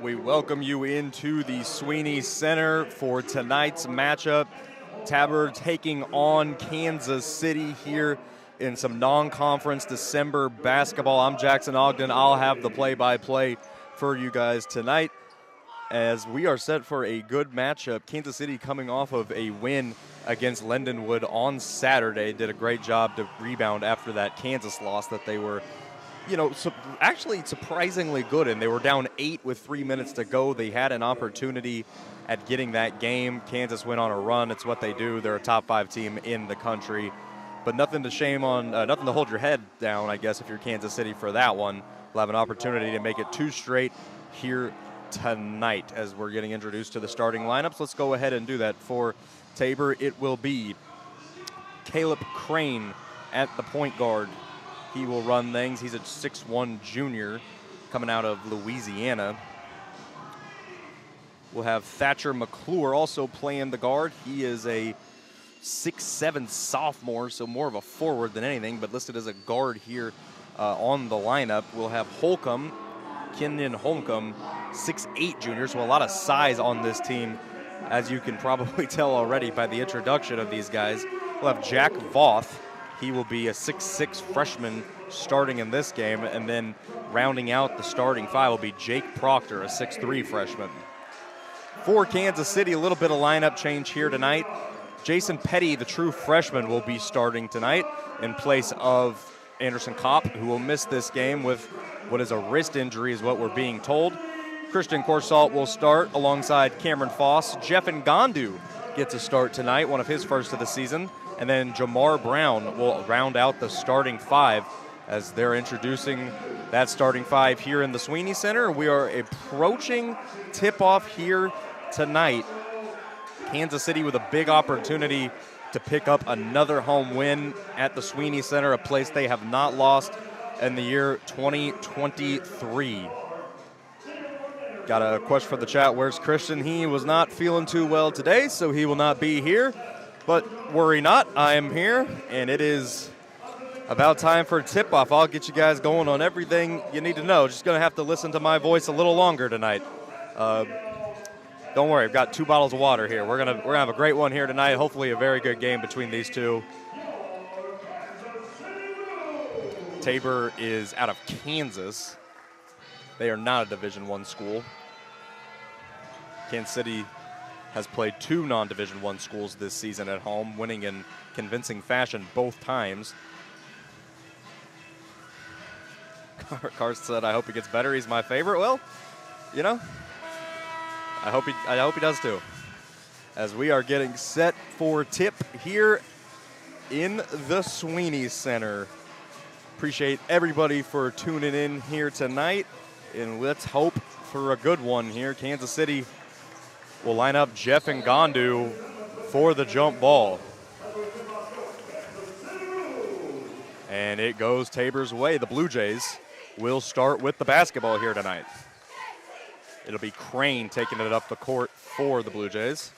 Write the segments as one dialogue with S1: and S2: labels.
S1: We welcome you into the Sweeney Center for tonight's matchup. Tabor taking on Kansas City here in some non-conference December basketball. I'm Jackson Ogden. I'll have the play-by-play for you guys tonight as we are set for a good matchup. Kansas City coming off of a win against Lindenwood on Saturday. Did a great job to rebound after that Kansas loss that they were actually surprisingly good, and they were down 8 with 3 minutes to go. They had an opportunity at getting that game. Kansas went on a run. It's what they do. They're a top 5 team in the country, but nothing to shame on, nothing to hold your head down, I guess, if you're Kansas City for that one. We'll have an opportunity to make it 2 straight here tonight as we're getting introduced to the starting lineups. Let's go ahead and do that. For Tabor, it will be Caleb Crane at the point guard. He will run things. He's a 6'1 junior coming out of Louisiana. We'll have Thatcher McClure also playing the guard. He is a 6'7 sophomore, so more of a forward than anything, but listed as a guard here on the lineup. We'll have Holcomb, Kenyon Holcomb, 6'8 junior, so a lot of size on this team, as you can probably tell already by the introduction of these guys. We'll have Jack Voth. He will be a 6'6 freshman starting in this game, and then rounding out the starting 5 will be Jake Proctor, a 6'3 freshman. For Kansas City, a little bit of lineup change here tonight. Jason Petty, the true freshman, will be starting tonight in place of Anderson Kopp, who will miss this game with what is a wrist injury, is what we're being told. Christian Corsalt will start alongside Cameron Foss. Jeff Ngandu gets a start tonight, one of his first of the season. And then Jamar Brown will round out the starting 5 as they're introducing that starting 5 here in the Sweeney Center. We are approaching tip-off here tonight. Kansas City with a big opportunity to pick up another home win at the Sweeney Center, a place they have not lost in the year 2023. Got a question for the chat. Where's Christian? He was not feeling too well today, so he will not be here. But worry not, I am here, and it is about time for tip-off. I'll get you guys going on everything you need to know. Just going to have to listen to my voice a little longer tonight. Don't worry, I've got 2 bottles of water here. We're gonna have a great one here tonight. Hopefully a very good game between these two. Tabor is out of Kansas. They are not a Division I school. Kansas City has played 2 non-Division I schools this season at home, winning in convincing fashion both times. Karst said, I hope he gets better. He's my favorite. Well, you know, I hope he does too. As we are getting set for tip here in the Sweeney Center. Appreciate everybody for tuning in here tonight, and let's hope for a good one here. Kansas City will line up Jeff Ngandu for the jump ball. And it goes Tabor's way. The Blue Jays will start with the basketball here tonight. It'll be Crane taking it up the court for the Blue Jays.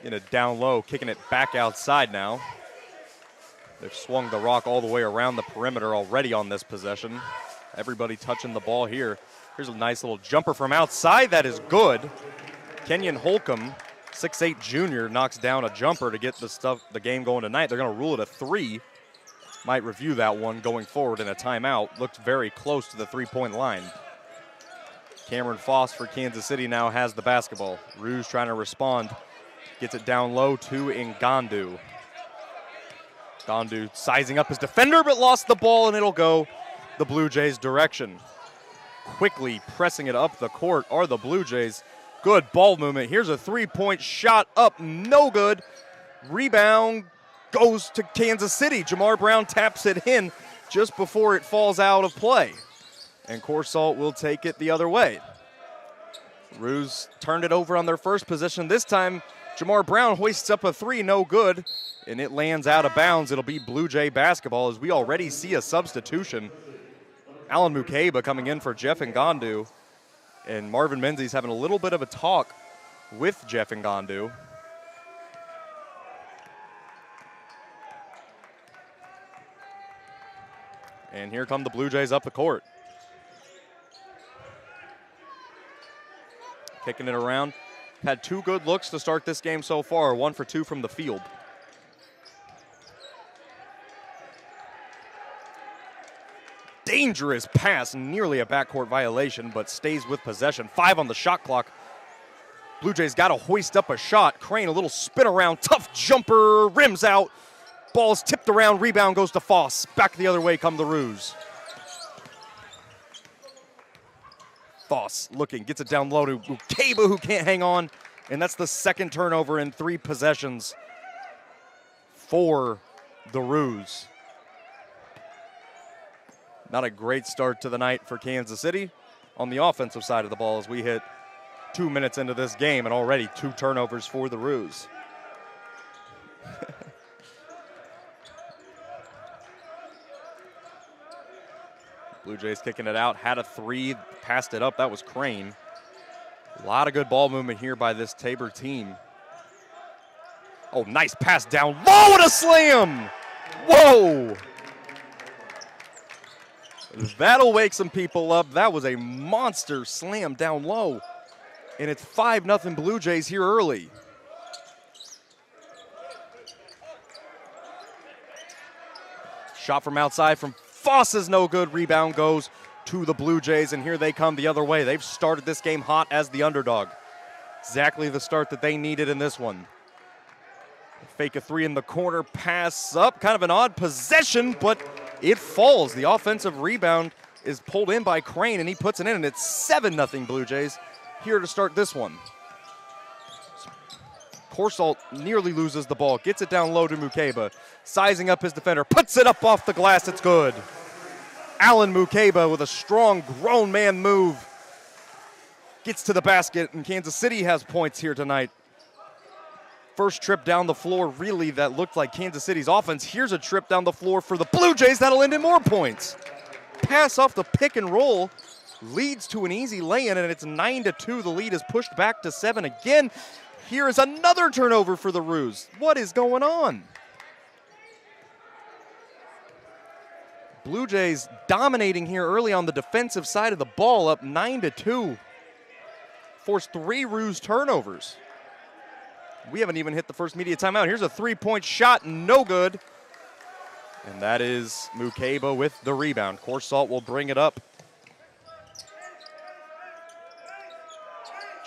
S1: In a down low, kicking it back outside now. They've swung the rock all the way around the perimeter already on this possession. Everybody touching the ball here. Here's a nice little jumper from outside. That is good. Kenyon Holcomb, 6'8 junior, knocks down a jumper to get the game going tonight. They're going to rule it a 3. Might review that one going forward in a timeout. Looked very close to the 3-point line. Cameron Foss for Kansas City now has the basketball. Rouge trying to respond. Gets it down low to Ngandu. Ngandu sizing up his defender, but lost the ball, and it'll go the Blue Jays' direction. Quickly pressing it up the court are the Blue Jays. Good ball movement. Here's a 3-point shot up, no good. Rebound goes to Kansas City. Jamar Brown taps it in just before it falls out of play. And Corsalt will take it the other way. Ruse turned it over on their first possession. This time, Jamar Brown hoists up a 3, no good. And it lands out of bounds. It'll be Blue Jay basketball as we already see a substitution. Alan Mukeba coming in for Jeff Ngandu. And Marvin Menzies having a little bit of a talk with Jeff Ngandu. And here come the Blue Jays up the court. Kicking it around. Had 2 good looks to start this game so far, 1 for 2 from the field. Dangerous pass, nearly a backcourt violation, but stays with possession. 5 on the shot clock. Blue Jays got to hoist up a shot. Crane, a little spin around, tough jumper, rims out. Ball's tipped around, rebound goes to Foss. Back the other way come the Roos. Foss looking, gets it down low to Mukeba, who can't hang on. And that's the second turnover in 3 possessions for the Roos. Not a great start to the night for Kansas City on the offensive side of the ball as we hit 2 minutes into this game and already 2 turnovers for the Roos. Blue Jays kicking it out, had a 3, passed it up. That was Crane. A lot of good ball movement here by this Tabor team. Oh, nice pass down low and a slam! Whoa! That'll wake some people up. That was a monster slam down low. And it's 5-0 Blue Jays here early. Shot from outside from Foss is no good. Rebound goes to the Blue Jays, and here they come the other way. They've started this game hot as the underdog. Exactly the start that they needed in this one. Fake a 3 in the corner, pass up. Kind of an odd possession, but it falls. The offensive rebound is pulled in by Crane, and he puts it in, and it's 7-0 Blue Jays here to start this one. Corsalt nearly loses the ball, gets it down low to Mukeba. Sizing up his defender, puts it up off the glass, it's good. Alan Mukeba with a strong grown man move. Gets to the basket, and Kansas City has points here tonight. First trip down the floor, really, that looked like Kansas City's offense. Here's a trip down the floor for the Blue Jays. That'll end in more points. Pass off the pick and roll leads to an easy lay-in, and it's 9-2. The lead is pushed back to 7 again. Here is another turnover for the Roos. What is going on? Blue Jays dominating here early on the defensive side of the ball, up 9-2. Forced 3 Roos turnovers. We haven't even hit the first media timeout. Here's a 3-point shot, no good. And that is Mukeba with the rebound. Corsalt will bring it up.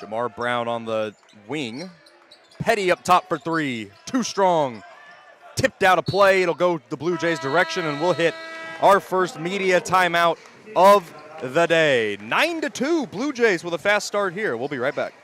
S1: Jamar Brown on the wing. Petty up top for 3. Too strong. Tipped out of play. It'll go the Blue Jays' direction, and we'll hit our first media timeout of the day. 9-2, Blue Jays with a fast start here. We'll be right back.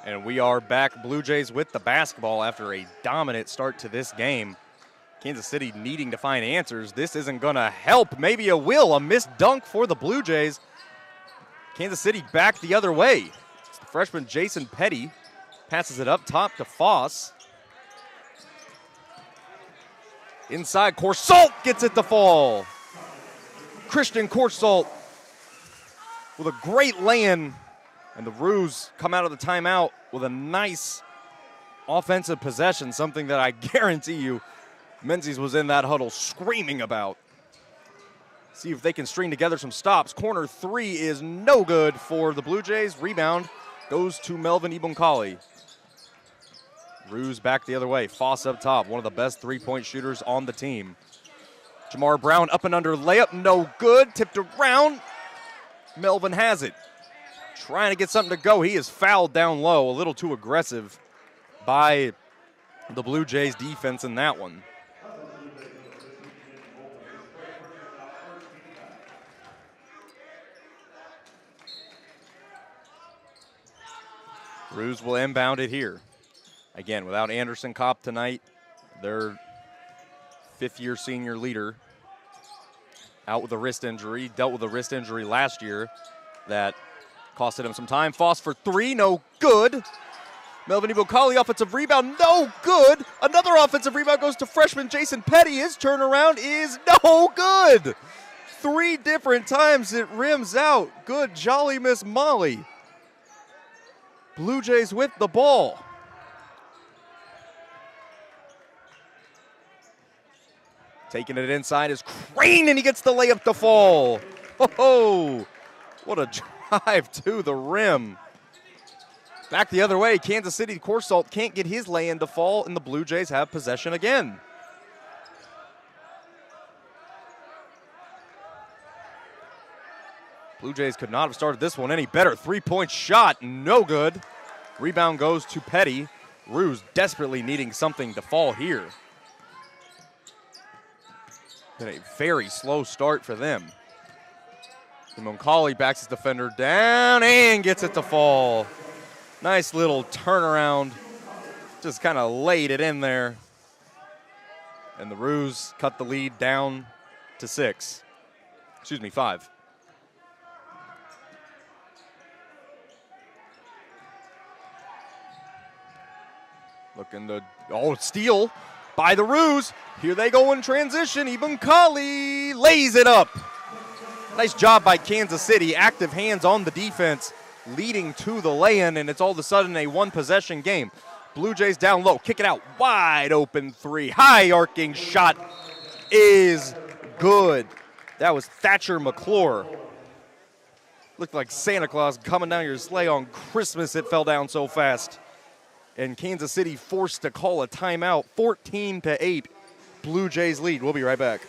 S1: And we are back, Blue Jays with the basketball after a dominant start to this game. Kansas City needing to find answers. This isn't going to help. Maybe it will. A missed dunk for the Blue Jays. Kansas City back the other way. It's the freshman Jason Petty passes it up top to Foss. Inside, Corsalt gets it to fall. Christian Corsalt with a great lay-in. And the Roos come out of the timeout with a nice offensive possession, something that I guarantee you Menzies was in that huddle screaming about. See if they can string together some stops. Corner three is no good for the Blue Jays. Rebound goes to Melvin Ibunkali. Roos back the other way. Foss up top, one of the best three-point shooters on the team. Jamar Brown up and under layup, no good. Tipped around. Melvin has it. Trying to get something to go. He is fouled down low, a little too aggressive by the Blue Jays defense in that one. Roos will inbound it here. Again, without Anderson Kopp tonight, their fifth-year senior leader out with a wrist injury, dealt with a wrist injury last year that costed him some time. Foss for three, no good. Melvin Ibokali, offensive rebound, no good. Another offensive rebound goes to freshman Jason Petty. His turnaround is no good. Three different times it rims out. Good jolly Miss Molly. Blue Jays with the ball. Taking it inside is Crane, and he gets the layup to fall. Oh, what a drive to the rim. Back the other way, Kansas City, Corsalt can't get his lay-in to fall, and the Blue Jays have possession again. Blue Jays could not have started this one any better. Three-point shot, no good. Rebound goes to Petty. Roos desperately needing something to fall here. Been a very slow start for them. Moncali backs his defender down and gets it to fall. Nice little turnaround. Just kind of laid it in there. And the Roos cut the lead down to 5. Looking to, steal by the Roos. Here they go in transition. Ibunkali lays it up. Nice job by Kansas City. Active hands on the defense, leading to the lay-in, and it's all of a sudden a one-possession game. Blue Jays down low, kick it out, wide open three. High arcing shot is good. That was Thatcher McClure. Looked like Santa Claus coming down your sleigh on Christmas. It fell down so fast. And Kansas City forced to call a timeout. 14-8, Blue Jays lead. We'll be right back.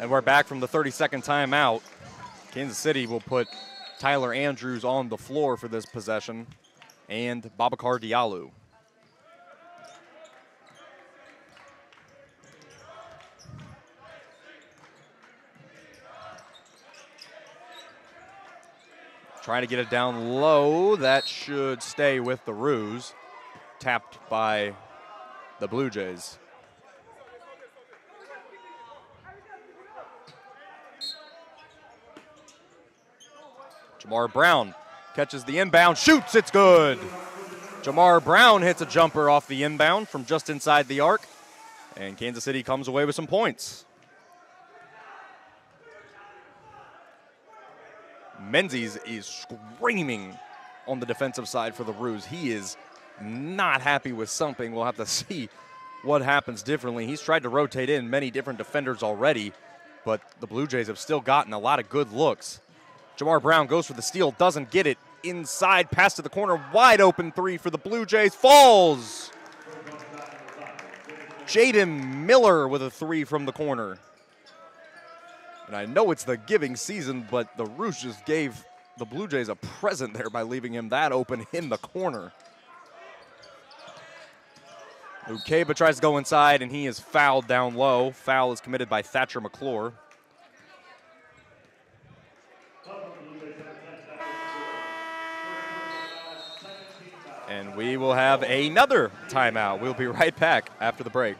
S1: And we're back from the 30-second timeout. Kansas City will put Tyler Andrews on the floor for this possession and Babacar Diallo. Trying to get it down low. That should stay with the Roos. Tapped by the Blue Jays. Jamar Brown catches the inbound, shoots, it's good. Jamar Brown hits a jumper off the inbound from just inside the arc, and Kansas City comes away with some points. Menzies is screaming on the defensive side for the Roos. He is not happy with something. We'll have to see what happens differently. He's tried to rotate in many different defenders already, but the Blue Jays have still gotten a lot of good looks. Jamar Brown goes for the steal, doesn't get it. Inside, pass to the corner, wide open three for the Blue Jays, falls. Jaden Miller with a three from the corner. And I know it's the giving season, but the Roos just gave the Blue Jays a present there by leaving him that open in the corner. Ukeba tries to go inside, and he is fouled down low. Foul is committed by Thatcher McClure. And we will have another timeout. We'll be right back after the break.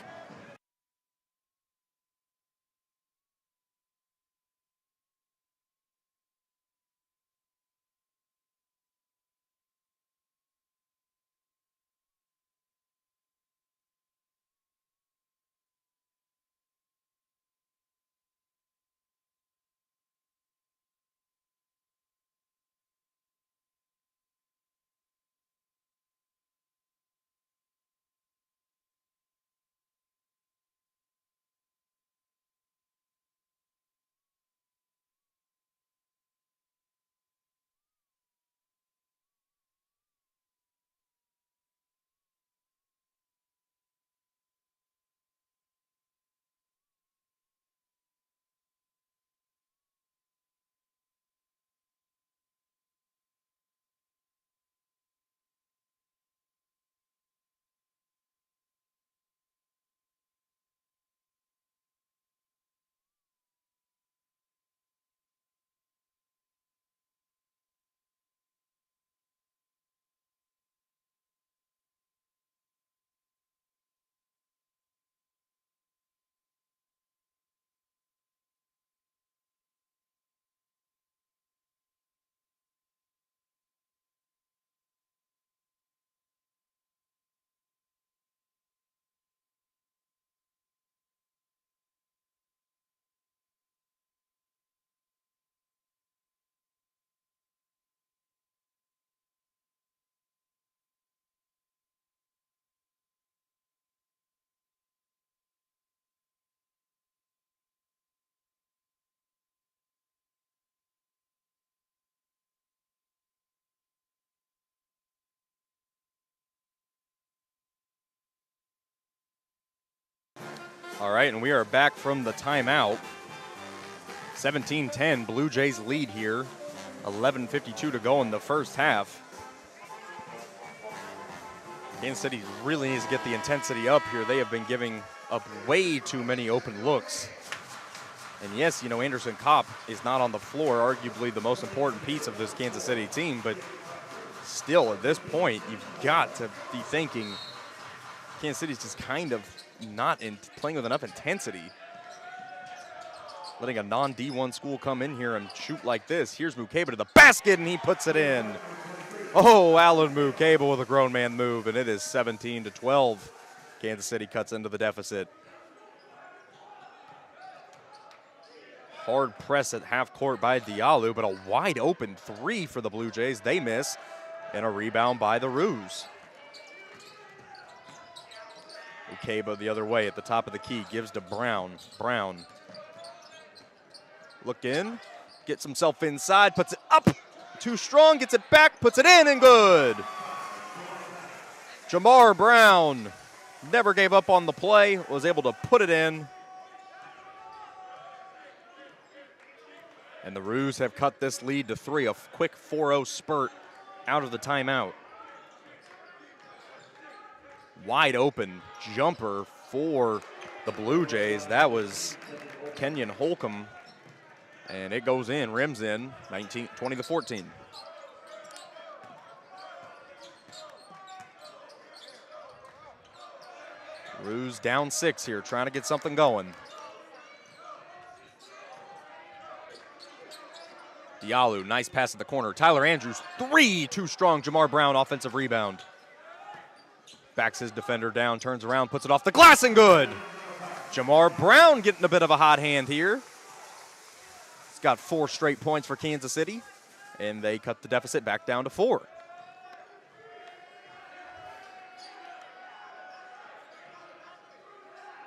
S1: All right, and we are back from the timeout. 17-10, Blue Jays lead here. 11:52 to go in the first half. Kansas City really needs to get the intensity up here. They have been giving up way too many open looks. And yes, you know, Anderson Kopp is not on the floor, arguably the most important piece of this Kansas City team, but still, at this point, you've got to be thinking Kansas City's just kind of not playing with enough intensity. Letting a non-D1 school come in here and shoot like this. Here's Mukeba to the basket, and he puts it in. Oh, Alan Mukeba with a grown man move, and it is 17-12. Kansas City cuts into the deficit. Hard press at half court by Diallo, but a wide open three for the Blue Jays. They miss, and a rebound by the Roos. Ukeba the other way at the top of the key, gives to Brown. Brown. Look in, gets himself inside, puts it up. Too strong, gets it back, puts it in, and good. Jamar Brown never gave up on the play, was able to put it in. And the Roos have cut this lead to 3, a quick 4-0 spurt out of the timeout. Wide open jumper for the Blue Jays. That was Kenyon Holcomb, and it goes in, rims in, 20-14. Roos down 6 here, trying to get something going. Diallo, nice pass at the corner. Tyler Andrews, 3, too strong. Jamar Brown, offensive rebound. Backs his defender down, turns around, puts it off the glass, and good. Jamar Brown getting a bit of a hot hand here. He's got 4 straight points for Kansas City, and they cut the deficit back down to 4.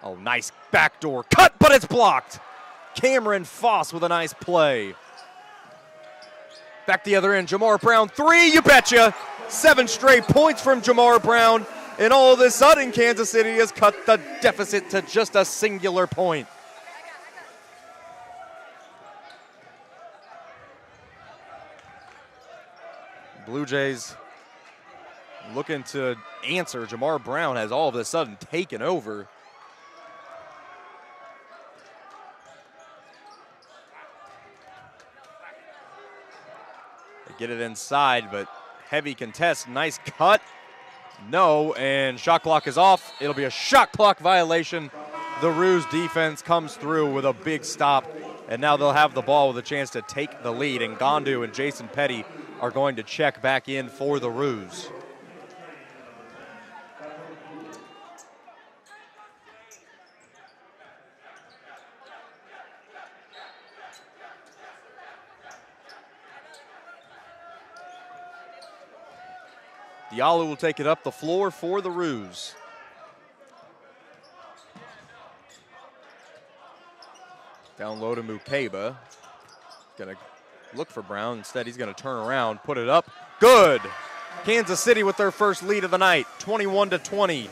S1: Oh, nice backdoor cut, but it's blocked. Cameron Foss with a nice play. Back the other end, Jamar Brown, three, you betcha. 7 straight points from Jamar Brown, and all of a sudden, Kansas City has cut the deficit to just a singular point. Blue Jays looking to answer. Jamar Brown has all of a sudden taken over. They get it inside, but heavy contest. Nice cut. No, and shot clock is off. It'll be a shot clock violation. The Roos defense comes through with a big stop, and now they'll have the ball with a chance to take the lead, and Gondu and Jason Petty are going to check back in for the Roos. Diallo will take it up the floor for the Roos. Down low to Mukeba. Gonna look for Brown. Instead, he's gonna turn around, put it up. Good! Kansas City with their first lead of the night, 21-20.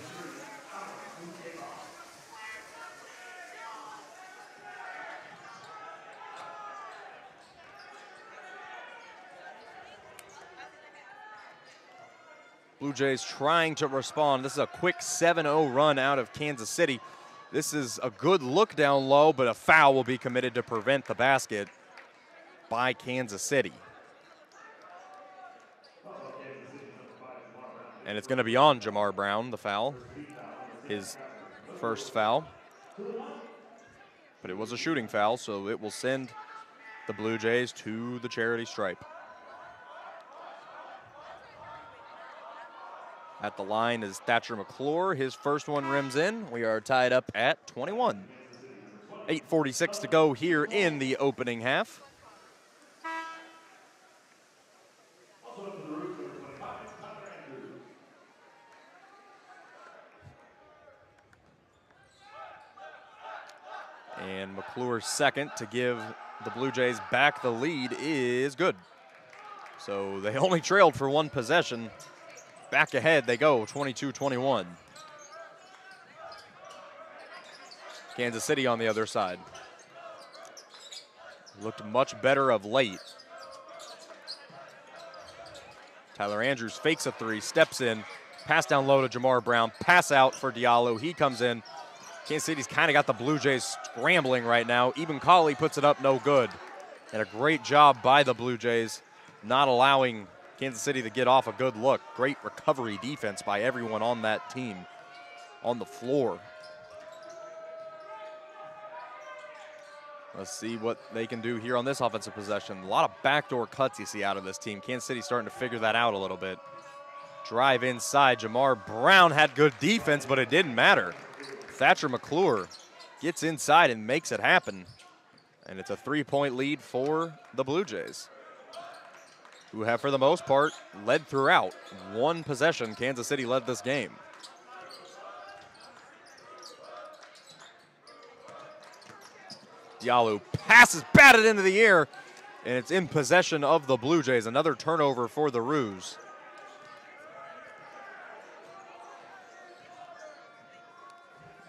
S1: Blue Jays trying to respond. This is a quick 7-0 run out of Kansas City. This is a good look down low, but a foul will be committed to prevent the basket by Kansas City. And it's going to be on Jamar Brown, the foul, his first foul. But it was a shooting foul, so it will send the Blue Jays to the charity stripe. At the line is Thatcher McClure. His first one rims in. We are tied up at 21. 8:46 to go here in the opening half. And McClure's second to give the Blue Jays back the lead is good. So they only trailed for one possession. Back ahead they go, 22-21. Kansas City on the other side. Looked much better of late. Tyler Andrews fakes a three, steps in, pass down low to Jamar Brown, pass out for Diallo. He comes in. Kansas City's kind of got the Blue Jays scrambling right now. Eben Colley puts it up, no good. And a great job by the Blue Jays, not allowing Kansas City to get off a good look. Great recovery defense by everyone on that team on the floor. Let's see what they can do here on this offensive possession. A lot of backdoor cuts you see out of this team. Kansas City starting to figure that out a little bit. Drive inside. Jamar Brown had good defense, but it didn't matter. Thatcher McClure gets inside and makes it happen. And it's a 3-point lead for the Blue Jays, who have, for the most part, led throughout. One possession, Kansas City led this game. Diallo passes batted into the air, and it's in possession of the Blue Jays. Another turnover for the Roos.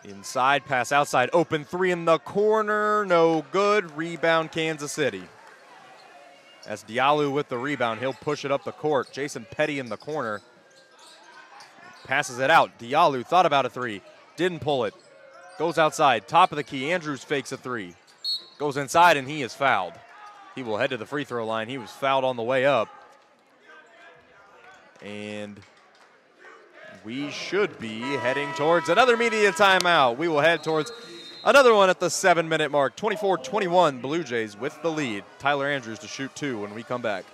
S1: Inside, pass outside, open three in the corner, no good. Rebound, Kansas City. As Diallo with the rebound, he'll push it up the court. Jason Petty in the corner. Passes it out. Diallo thought about a three, didn't pull it. Goes outside, top of the key. Andrews fakes a three. Goes inside, and he is fouled. He will head to the free throw line. He was fouled on the way up. And we should be heading towards another media timeout. We will head towards another one at the 7-minute mark. 24-21, Blue Jays with the lead. Tyler Andrews to shoot two when we come back.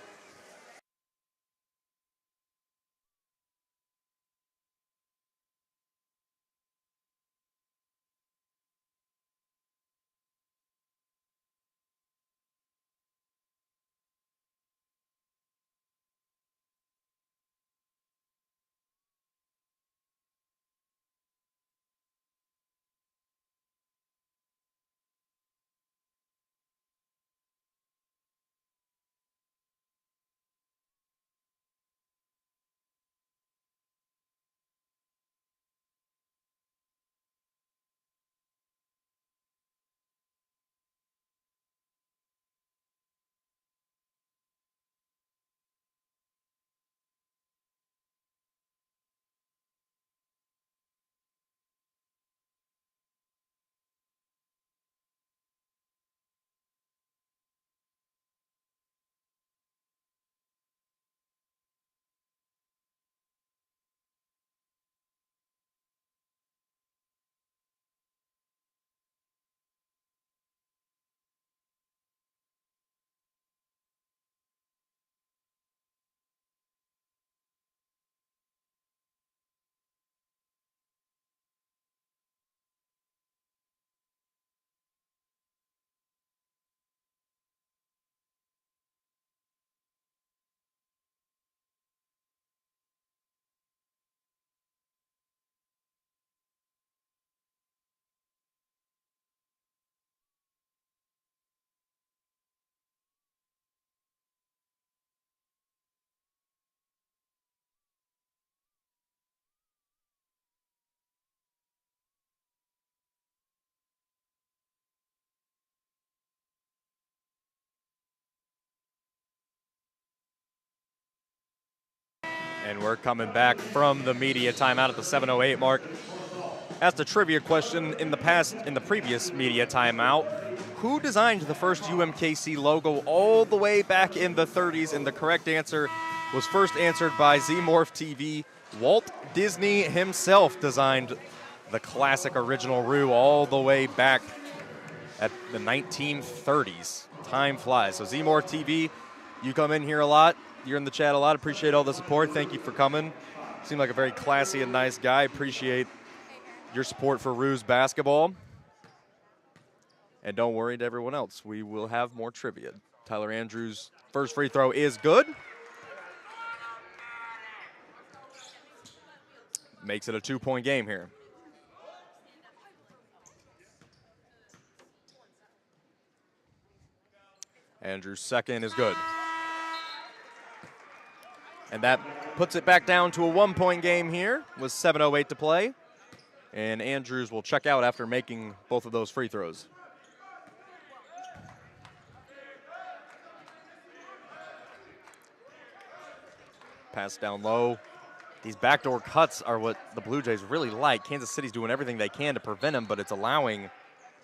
S1: And we're coming back from the media timeout at the 7:08 mark. Asked a trivia question in the previous media timeout. Who designed the first UMKC logo all the way back in the 30s? And the correct answer was first answered by ZMorph TV. Walt Disney himself designed the classic original Roo all the way back at the 1930s. Time flies. So ZMorph TV, you come in here a lot. You're in the chat a lot. Appreciate all the support. Thank you for coming. Seem like a very classy and nice guy. Appreciate your support for Roos basketball. And don't worry to everyone else. We will have more trivia. Tyler Andrews' first free throw is good. Makes it a 2-point game here. Andrews' second is good. And that puts it back down to a 1-point game here with 7:08 to play. And Andrews will check out after making both of those free throws. Pass down low. These backdoor cuts are what the Blue Jays really like. Kansas City's doing everything they can to prevent them, but it's allowing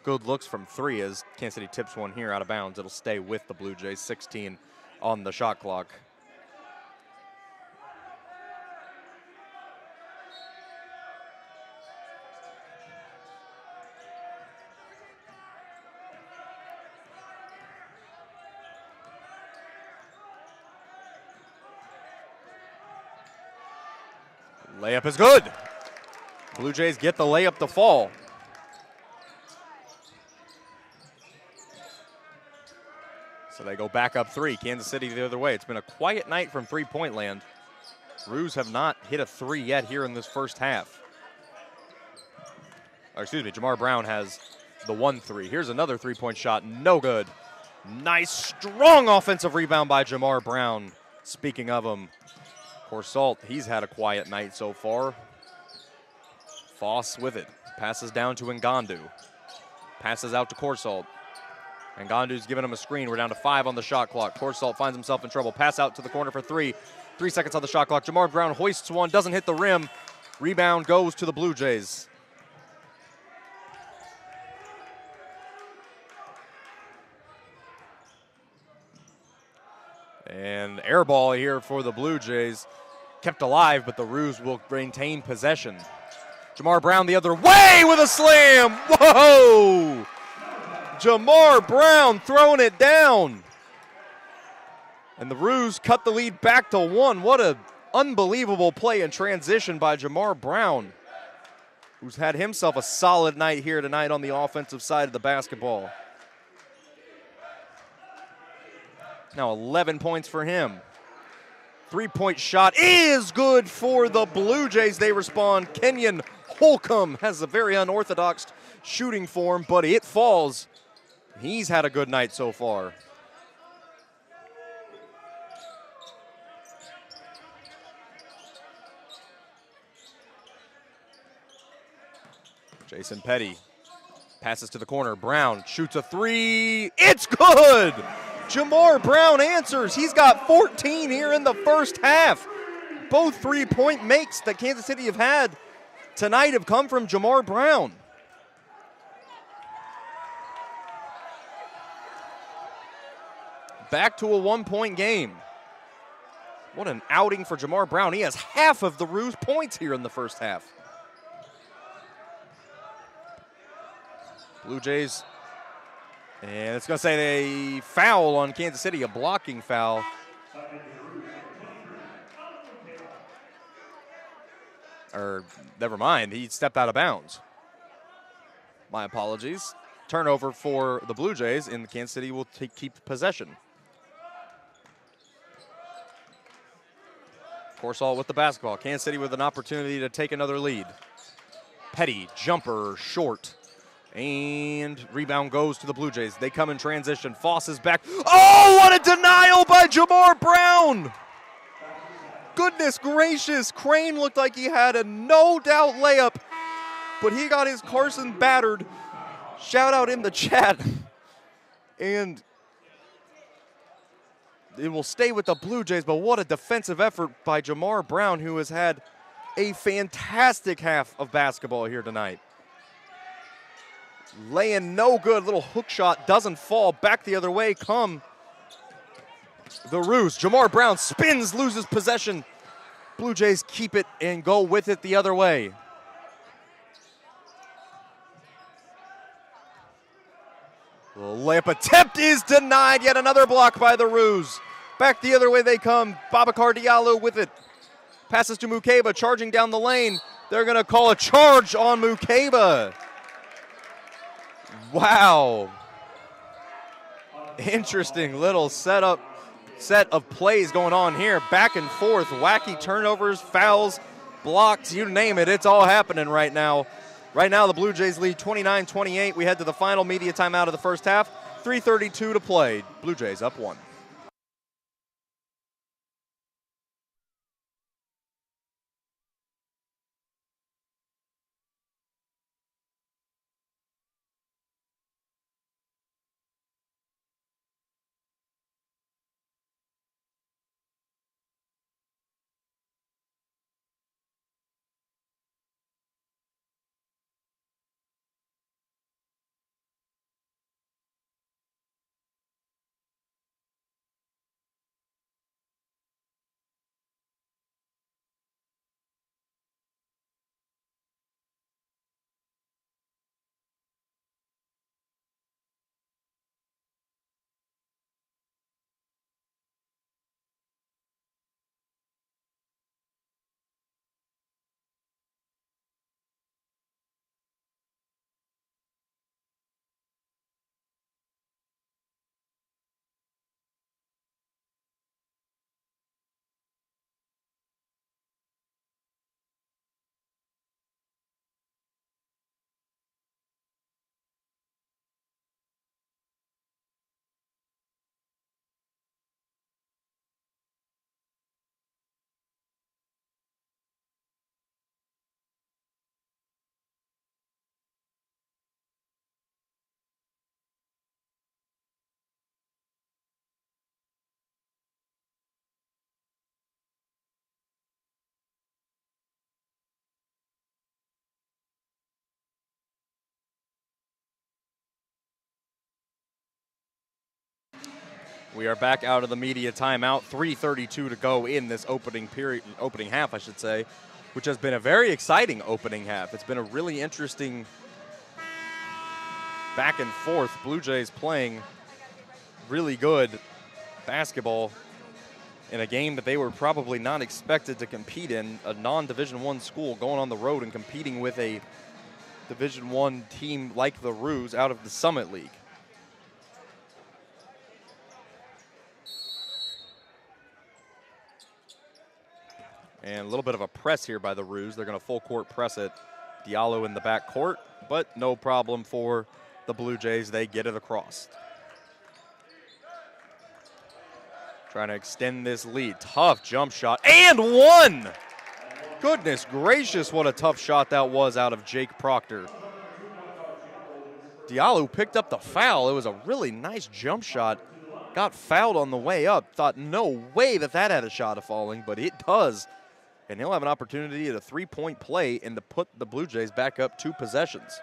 S1: good looks from three as Kansas City tips one here out of bounds. It'll stay with the Blue Jays, 16 on the shot clock. Layup is good. Blue Jays get the layup to fall. So they go back up three. Kansas City the other way. It's been a quiet night from three-point land. Roos have not hit a three yet here in this first half. Or excuse me, Jamar Brown has the 1-3. Here's another three-point shot. No good. Nice, strong offensive rebound by Jamar Brown. Speaking of him, Corsalt, he's had a quiet night so far. Foss with it. Passes down to Ngandu. Passes out to Corsalt. Ngandu's giving him a screen. We're down to 5 on the shot clock. Corsalt finds himself in trouble. Pass out to the corner for 3. 3 seconds on the shot clock. Jamar Brown hoists one, doesn't hit the rim. Rebound goes to the Blue Jays. And air ball here for the Blue Jays. Kept alive, but the Roos will maintain possession. Jamar Brown the other way with a slam. Whoa! Jamar Brown throwing it down. And the Roos cut the lead back to 1. What an unbelievable play in transition by Jamar Brown, who's had himself a solid night here tonight on the offensive side of the basketball. Now 11 points for him. 3-point shot is good for the Blue Jays. They respond. Kenyon Holcomb has a very unorthodox shooting form, but it falls. He's had a good night so far. Jason Petty passes to the corner. Brown shoots a 3. It's good! Jamar Brown answers. He's got 14 here in the first half. Both 3-point makes that Kansas City have had tonight have come from Jamar Brown. Back to a 1-point game. What an outing for Jamar Brown. He has half of the Roos points here in the first half. Blue Jays. And it's going to say a foul on Kansas City, a blocking foul. Or never mind, he stepped out of bounds. My apologies. Turnover for the Blue Jays, and Kansas City will keep possession. Corsalt with the basketball. Kansas City with an opportunity to take another lead. Petty, jumper, short. And rebound goes to the Blue Jays. They come in transition. Foss is back. Oh, what a denial by Jamar Brown! Goodness gracious. Crane looked like he had a no-doubt layup, but he got his Carson battered. Shout out in the chat. And it will stay with the Blue Jays, but what a defensive effort by Jamar Brown, who has had a fantastic half of basketball here tonight. Laying no good, little hook shot doesn't fall. Back the other way come the Roos. Jamar Brown spins, loses possession. Blue Jays keep it and go with it the other way. The layup attempt is denied. Yet another block by the Roos. Back the other way they come. Babacar Diallo with it. Passes to Mukeba, charging down the lane. They're going to call a charge on Mukeba. Wow. Interesting little set of plays going on here. Back and forth, wacky turnovers, fouls, blocks, you name it. It's all happening right now. Right now, the Blue Jays lead 29-28. We head to the final media timeout of the first half. 3:32 to play. Blue Jays up 1. We are back out of the media timeout. 3:32 to go in this opening half, I should say, which has been a very exciting opening half. It's been a really interesting back and forth. Blue Jays playing really good basketball in a game that they were probably not expected to compete in. A non-Division I school going on the road and competing with a Division I team like the Roos out of the Summit League. And a little bit of a press here by the Roos. They're going to full court press it. Diallo in the back court, but no problem for the Blue Jays. They get it across. Trying to extend this lead. Tough jump shot, and one! Goodness gracious, what a tough shot that was out of Jake Proctor. Diallo picked up the foul. It was a really nice jump shot. Got fouled on the way up. Thought no way that had a shot of falling, but it does. And he'll have an opportunity at a three-point play and to put the Blue Jays back up 2 possessions.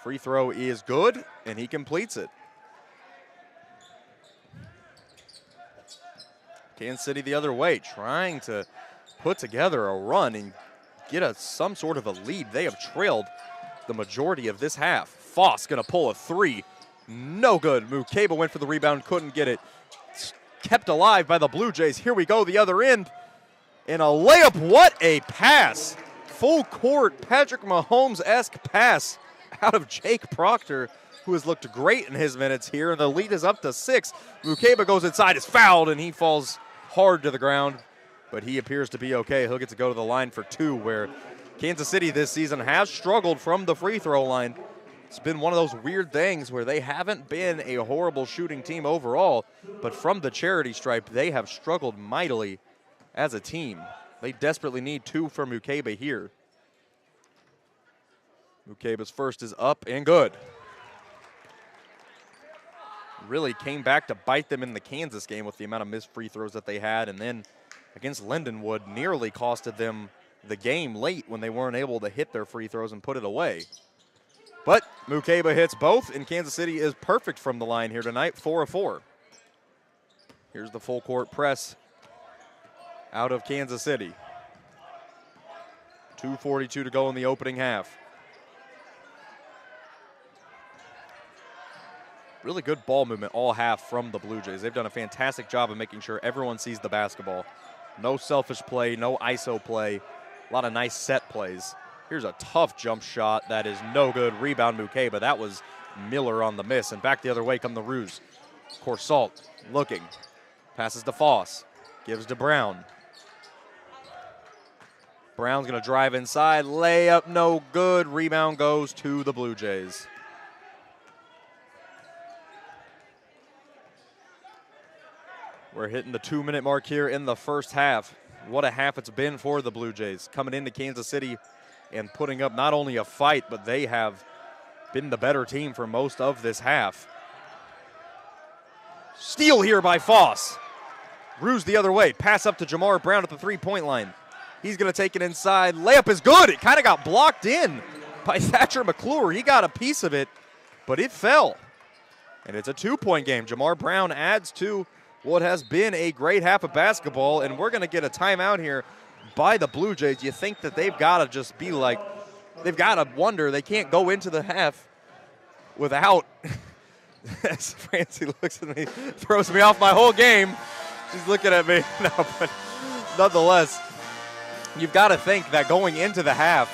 S1: Free throw is good, and he completes it. Kansas City the other way, trying to put together a run and get some sort of a lead. They have trailed the majority of this half. Foss going to pull a 3. No good. Mukeba went for the rebound, couldn't get it. Kept alive by the Blue Jays. Here we go, the other end. And a layup. What a pass. Full court, Patrick Mahomes-esque pass out of Jake Proctor, who has looked great in his minutes here. And the lead is up to 6. Mukeba goes inside, is fouled, and he falls hard to the ground. But he appears to be okay. He'll get to go to the line for 2, where Kansas City this season has struggled from the free throw line. It's been one of those weird things where they haven't been a horrible shooting team overall, but from the charity stripe, they have struggled mightily as a team. They desperately need 2 from Mukeba here. Mukeba's first is up and good. really came back to bite them in the Kansas game with the amount of missed free throws that they had. And then against Lindenwood, nearly costed them the game late when they weren't able to hit their free throws and put it away. But Mukeba hits both, and Kansas City is perfect from the line here tonight, 4 of 4. Here's the full court press out of Kansas City. 2:42 to go in the opening half. Really good ball movement all half from the Blue Jays. They've done a fantastic job of making sure everyone sees the basketball. No selfish play, no ISO play. A lot of nice set plays. Here's a tough jump shot that is no good. Rebound Mukeba. That was Miller on the miss. And back the other way come the Roos. Corsalt looking. Passes to Foss. Gives to Brown. Brown's going to drive inside. Layup no good. Rebound goes to the Blue Jays. We're hitting the 2-minute mark here in the first half. What a half it's been for the Blue Jays. Coming into Kansas City and putting up not only a fight, but they have been the better team for most of this half. Steal here by Foss. Roos the other way. Pass up to Jamar Brown at the three-point line. He's going to take it inside. Layup is good. It kind of got blocked in by Thatcher McClure. He got a piece of it, but it fell. And it's a 2-point game. Jamar Brown adds to what has been a great half of basketball, and we're going to get a timeout here by the Blue Jays. You think that they've got to just be like, they've got to wonder they can't go into the half without, as Francie looks at me, throws me off my whole game. She's looking at me. No, but nonetheless, you've got to think that going into the half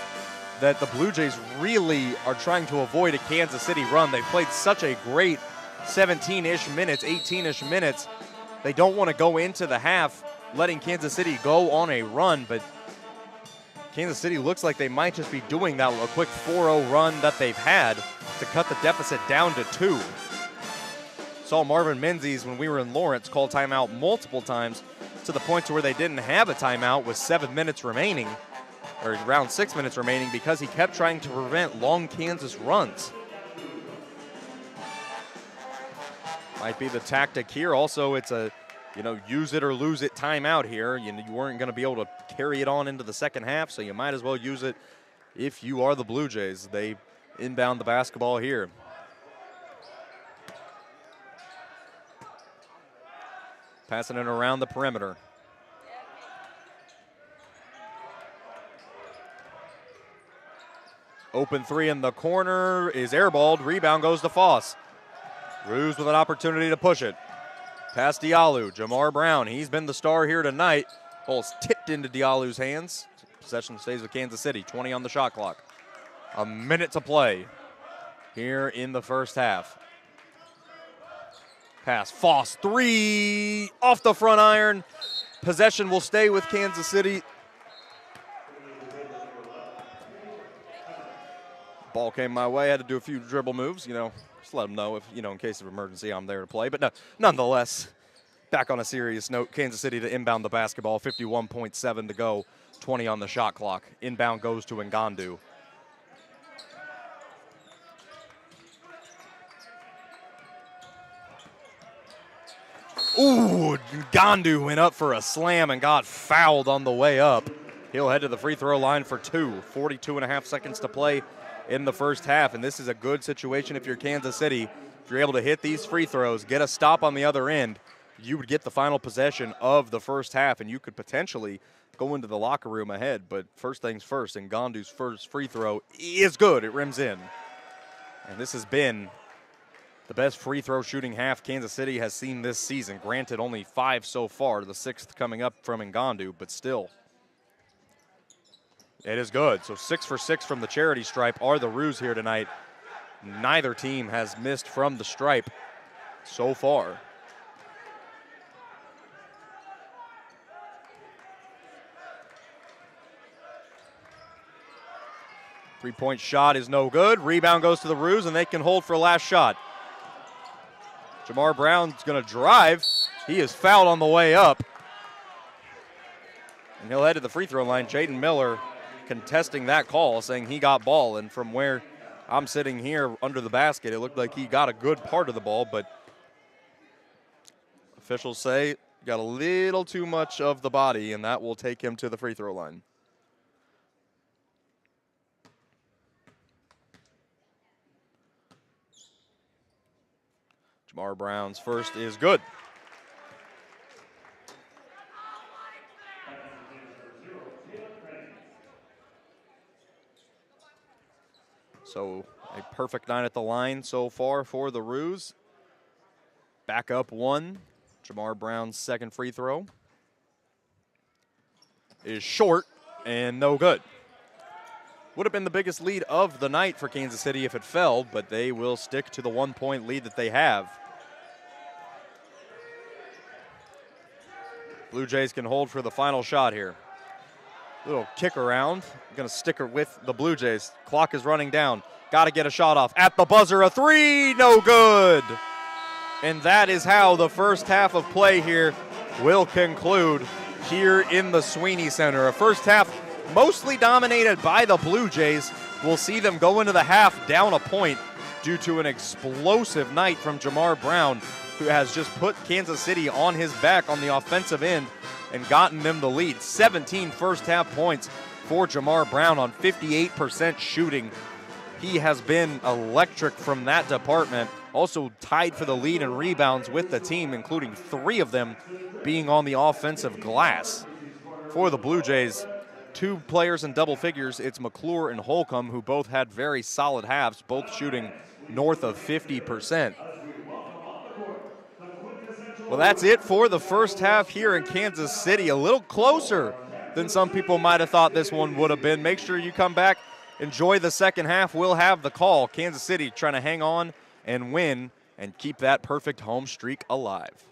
S1: that the Blue Jays really are trying to avoid a Kansas City run. They've played such a great 17-ish minutes, 18-ish minutes. They don't want to go into the half letting Kansas City go on a run, but Kansas City looks like they might just be doing that, a quick 4-0 run that they've had to cut the deficit down to 2. Saw Marvin Menzies when we were in Lawrence call timeout multiple times to the point to where they didn't have a timeout with 7 minutes remaining, or around 6 minutes remaining, because he kept trying to prevent long Kansas runs. Might be the tactic here. Also, it's a, use it or lose it timeout here. You weren't going to be able to carry it on into the second half, so you might as well use it if you are the Blue Jays. They inbound the basketball here. Passing it around the perimeter. Open three in the corner is airballed. Rebound goes to Foss. Roos with an opportunity to push it. Past Diallo. Jamar Brown, he's been the star here tonight. Ball's tipped into Diallo's hands. Possession stays with Kansas City. 20 on the shot clock. A minute to play here in the first half. Pass. Foss, 3 off the front iron. Possession will stay with Kansas City. Ball came my way. I had to do a few dribble moves, just let them know if, in case of emergency, I'm there to play. But no, nonetheless, back on a serious note, Kansas City to inbound the basketball, 51.7 to go, 20 on the shot clock. Inbound goes to Ngandu. Ooh, Ngandu went up for a slam and got fouled on the way up. He'll head to the free throw line for 2. 42 and a half seconds to play in the first half, and this is a good situation if you're Kansas City. If you're able to hit these free throws, get a stop on the other end, you would get the final possession of the first half, and you could potentially go into the locker room ahead. But first things first, Ngandu's first free throw is good. It rims in. And this has been the best free throw shooting half Kansas City has seen this season. Granted, only 5 so far, the 6th coming up from Ngandu, but still. It is good. So 6 for 6 from the charity stripe are the Roos here tonight. Neither team has missed from the stripe so far. Three-point shot is no good. Rebound goes to the Roos, and they can hold for a last shot. Jamar Brown's going to drive. He is fouled on the way up. And he'll head to the free throw line. Jaden Miller contesting that call, saying he got ball. And from where I'm sitting here under the basket, it looked like he got a good part of the ball, but Officials say got a little too much of the body, and that will take him to the free throw line. Jamar Brown's first is good. So a perfect night at the line so far for the Roos. Back up one. Jamar Brown's second free throw is short and no good. Would have been the biggest lead of the night for Kansas City if it fell, but they will stick to the 1-point lead that they have. Blue Jays can hold for the final shot here. Little kick around. Going to stick her with the Blue Jays. Clock is running down. Got to get a shot off. At the buzzer, a three, no good. And that is how the first half of play here will conclude here in the Sweeney Center. A first half mostly dominated by the Blue Jays. We'll see them go into the half down a point due to an explosive night from Jamar Brown, who has just put Kansas City on his back on the offensive end and gotten them the lead. 17 first half points for Jamar Brown on 58% shooting. He has been electric from that department. Also tied for the lead in rebounds with the team, including 3 of them being on the offensive glass. For the Blue Jays, 2 players in double figures. It's McClure and Holcomb, who both had very solid halves, both shooting north of 50%. Well, that's it for the first half here in Kansas City. A little closer than some people might have thought this one would have been. Make sure you come back, enjoy the second half. We'll have the call. Kansas City trying to hang on and win and keep that perfect home streak alive.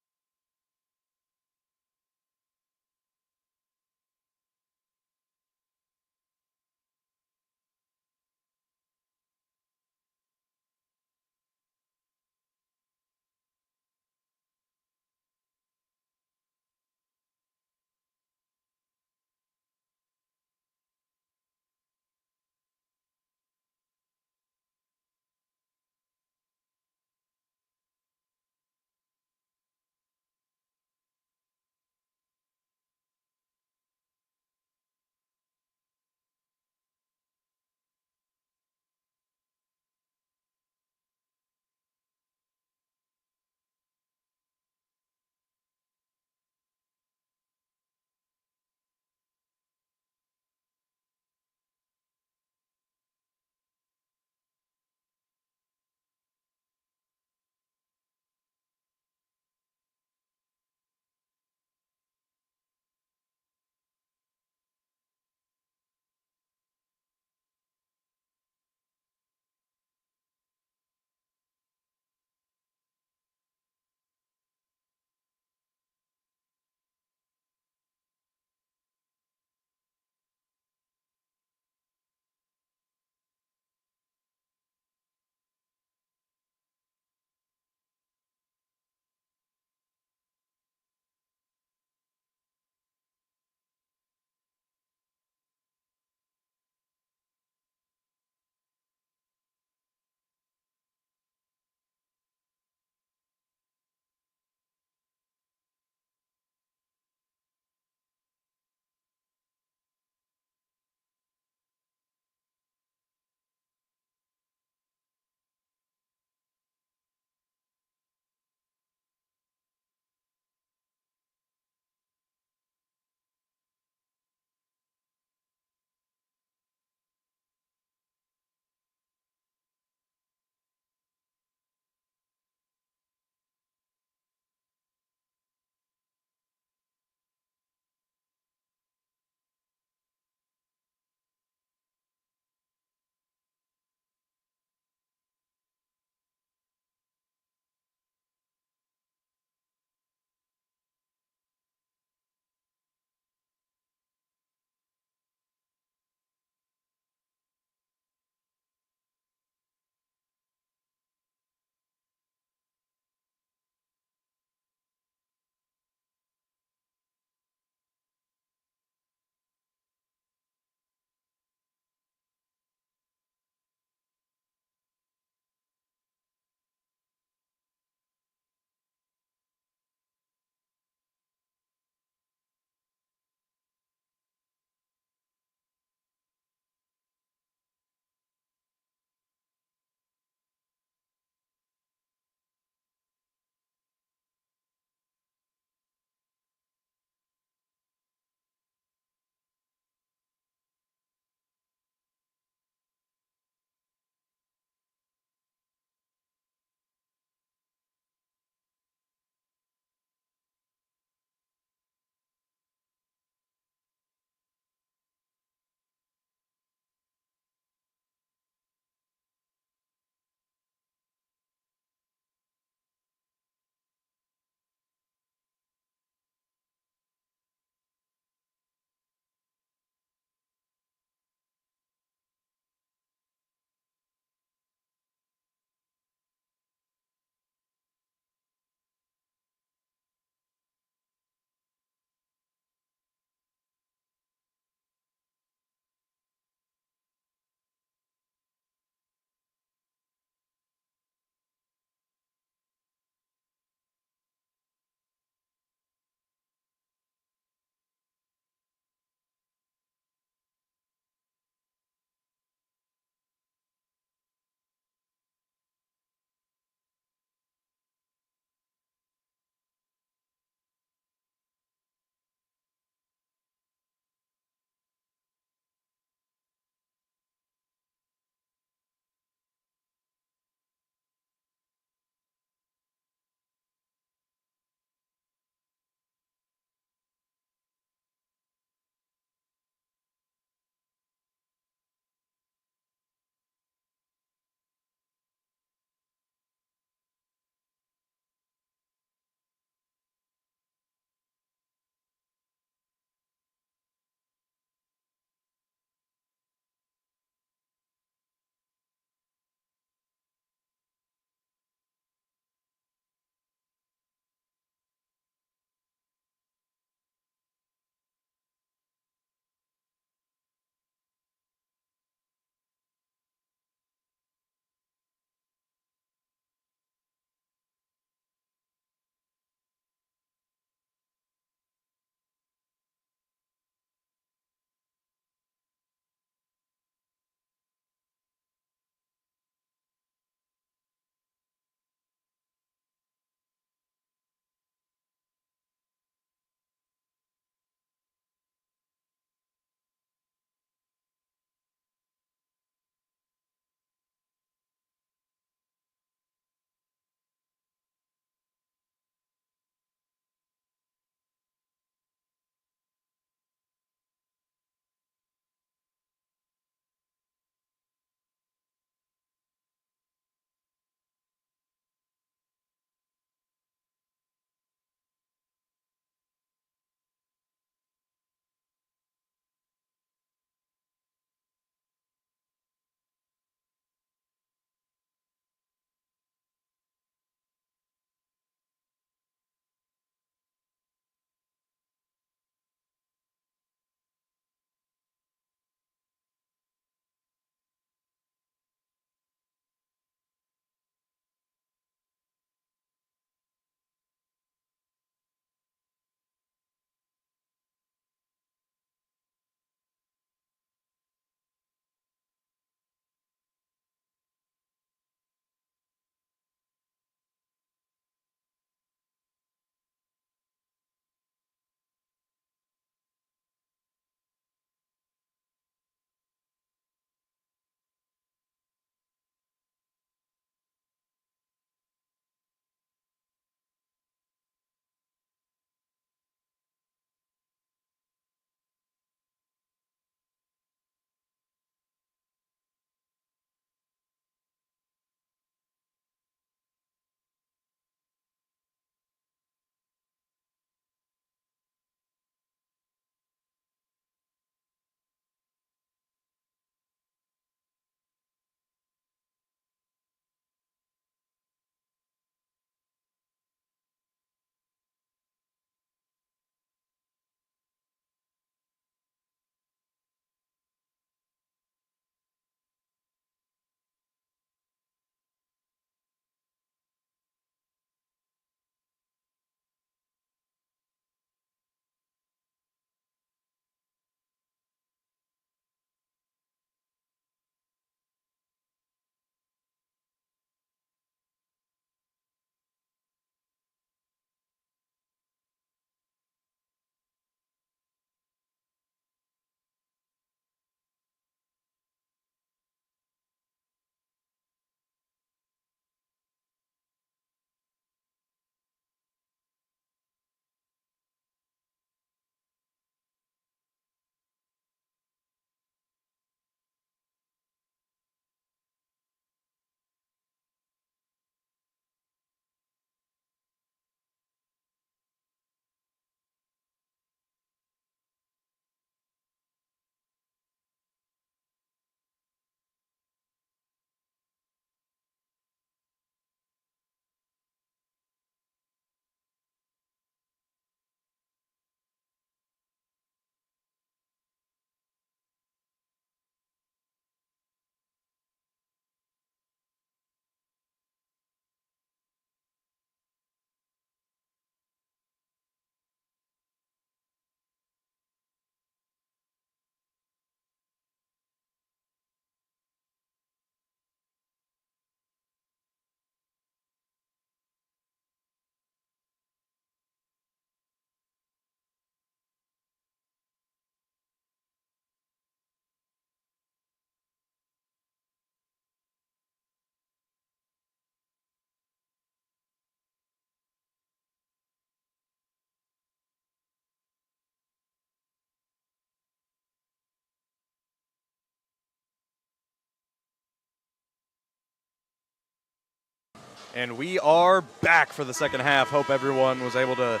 S1: And we are back for the second half. Hope everyone was able to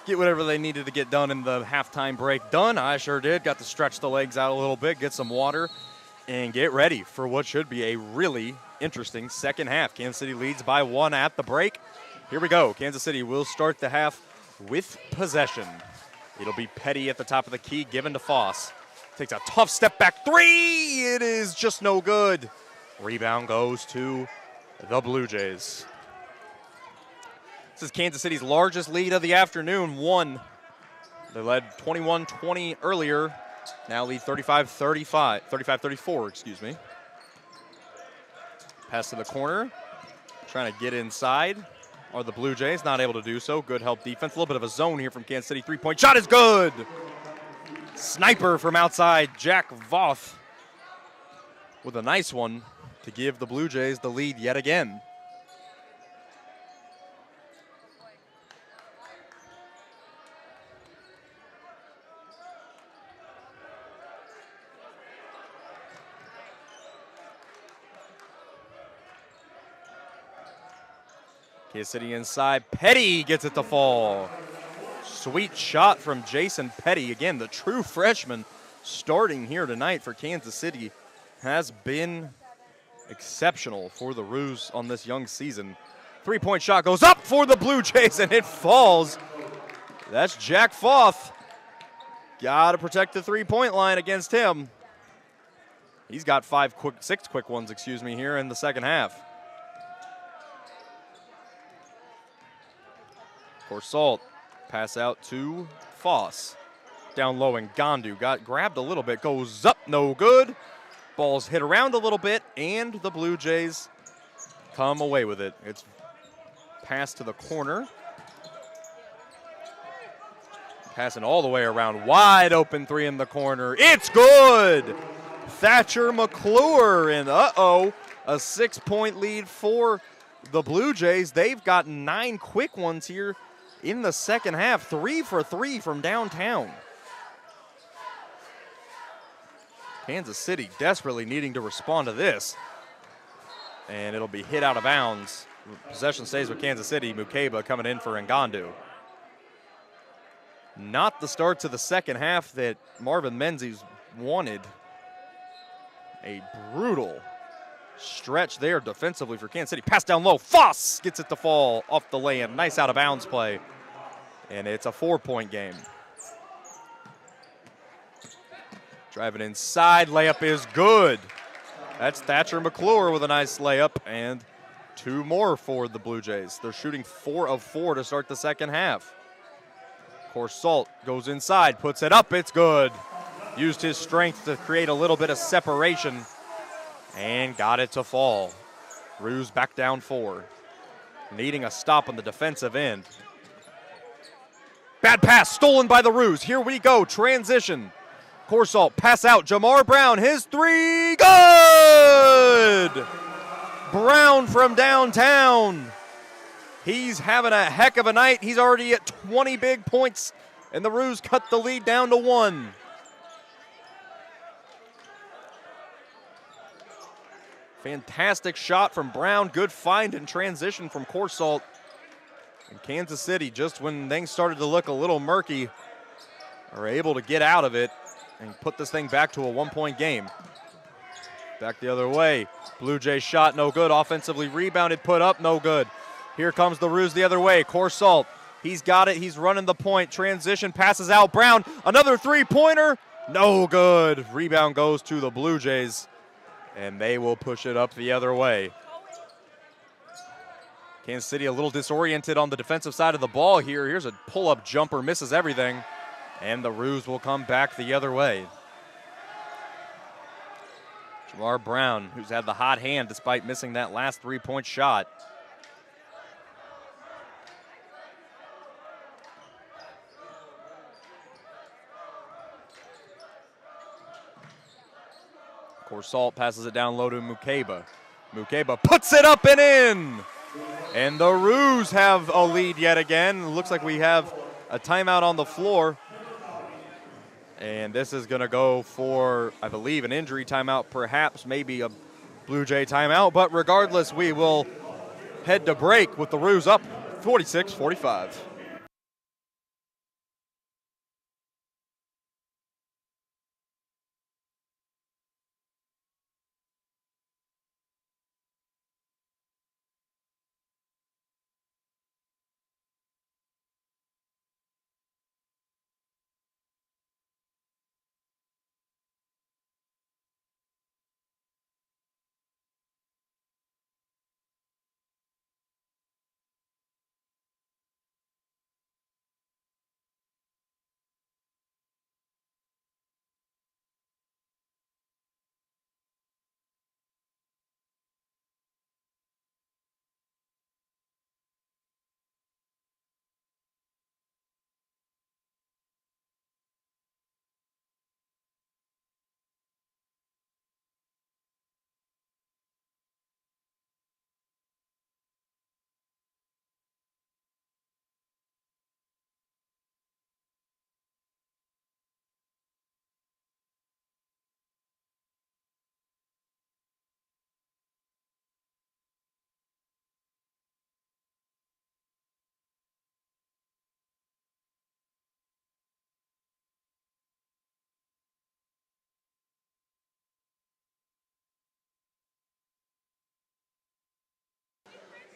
S1: get whatever they needed to get done in the halftime break done. I sure did. Got to stretch the legs out a little bit, get some water, and get ready for what should be a really interesting second half. Kansas City leads by 1 at the break. Here we go. Kansas City will start the half with possession. It'll be Petty at the top of the key, given to Foss. Takes a tough step back three. It is just no good. Rebound goes to the Blue Jays. This is Kansas City's largest lead of the afternoon, 1. They led 21-20 earlier. Now lead 35-34, excuse me. Pass to the corner. Trying to get inside. Are the Blue Jays not able to do so? Good help defense. A little bit of a zone here from Kansas City. Three-point shot is good. Sniper from outside. Jack Voth with a nice one to give the Blue Jays the lead yet again. Kansas City inside. Petty gets it to fall. Sweet shot from Jason Petty. Again, the true freshman starting here tonight for Kansas City has been exceptional for the Roos on this young season. Three-point shot goes up for the Blue Jays, and it falls. That's Jack Foth. Got to protect the three-point line against him. He's got 6 quick ones, here in the second half. Corsalt, pass out to Foss. Down low, and Gandu got grabbed a little bit, goes up, no good. Ball's hit around a little bit, and the Blue Jays come away with it. It's passed to the corner. Passing all the way around, wide open three in the corner. It's good! Thatcher McClure, and a 6-point lead for the Blue Jays. They've got 9 quick ones here in the second half. 3 for 3 from downtown. Kansas City desperately needing to respond to this. And it'll be hit out of bounds. Possession stays with Kansas City. Mukeba coming in for Ngandu. Not the start to the second half that Marvin Menzies wanted. A brutal stretch there defensively for Kansas City. Pass down low. Foss gets it to fall off the lay-in. Nice out of bounds play. And it's a 4-point game. Driving inside. Layup is good. That's Thatcher McClure with a nice layup. And 2 more for the Blue Jays. They're shooting 4 of 4 to start the second half. Corsalt goes inside. Puts it up. It's good. Used his strength to create a little bit of separation. And got it to fall. Roos back down 4. Needing a stop on the defensive end. Bad pass stolen by the Roos. Here we go. Transition. Corsalt pass out. Jamar Brown. His 3. Good! Brown from downtown. He's having a heck of a night. He's already at 20 big points. And the Roos cut the lead down to 1. Fantastic shot from Brown. Good find in transition from Corsalt. And Kansas City, just when things started to look a little murky, are able to get out of it and put this thing back to a 1-point game. Back the other way. Blue Jays shot no good. Offensively rebounded, put up, no good. Here comes the Roos the other way. Corsalt, he's got it. He's running the point. Transition, passes out. Brown, another 3-pointer. No good. Rebound goes to the Blue Jays. And they will push it up the other way. Kansas City a little disoriented on the defensive side of the ball here. Here's a pull-up jumper, misses everything. And the Roos will come back the other way. Jamar Brown, who's had the hot hand despite missing that last 3-point shot. Corsalt passes it down low to Mukeba. Mukeba puts it up and in. And the Roos have a lead yet again. Looks like we have a timeout on the floor. And this is going to go for, I believe, an injury timeout, perhaps maybe a Blue Jay timeout. But regardless, we will head to break with the Roos up 46-45.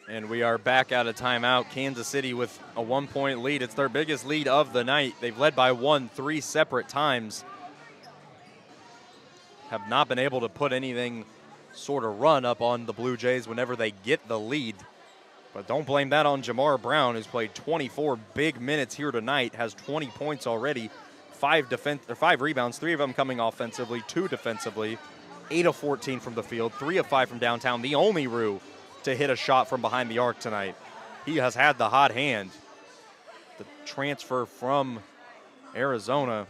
S1: And we are back out of timeout. Kansas City with a 1-point lead. It's their biggest lead of the night. They've led by 1 3 separate times. Have not been able to put anything sort of run up on the Blue Jays whenever they get the lead. But don't blame that on Jamar Brown, who's played 24 big minutes here tonight, has 20 points already, 5 rebounds, 3 of them coming offensively, 2 defensively, 8 of 14 from the field, 3 of 5 from downtown, the only Roo to hit a shot from behind the arc tonight. He has had the hot hand. The transfer from Arizona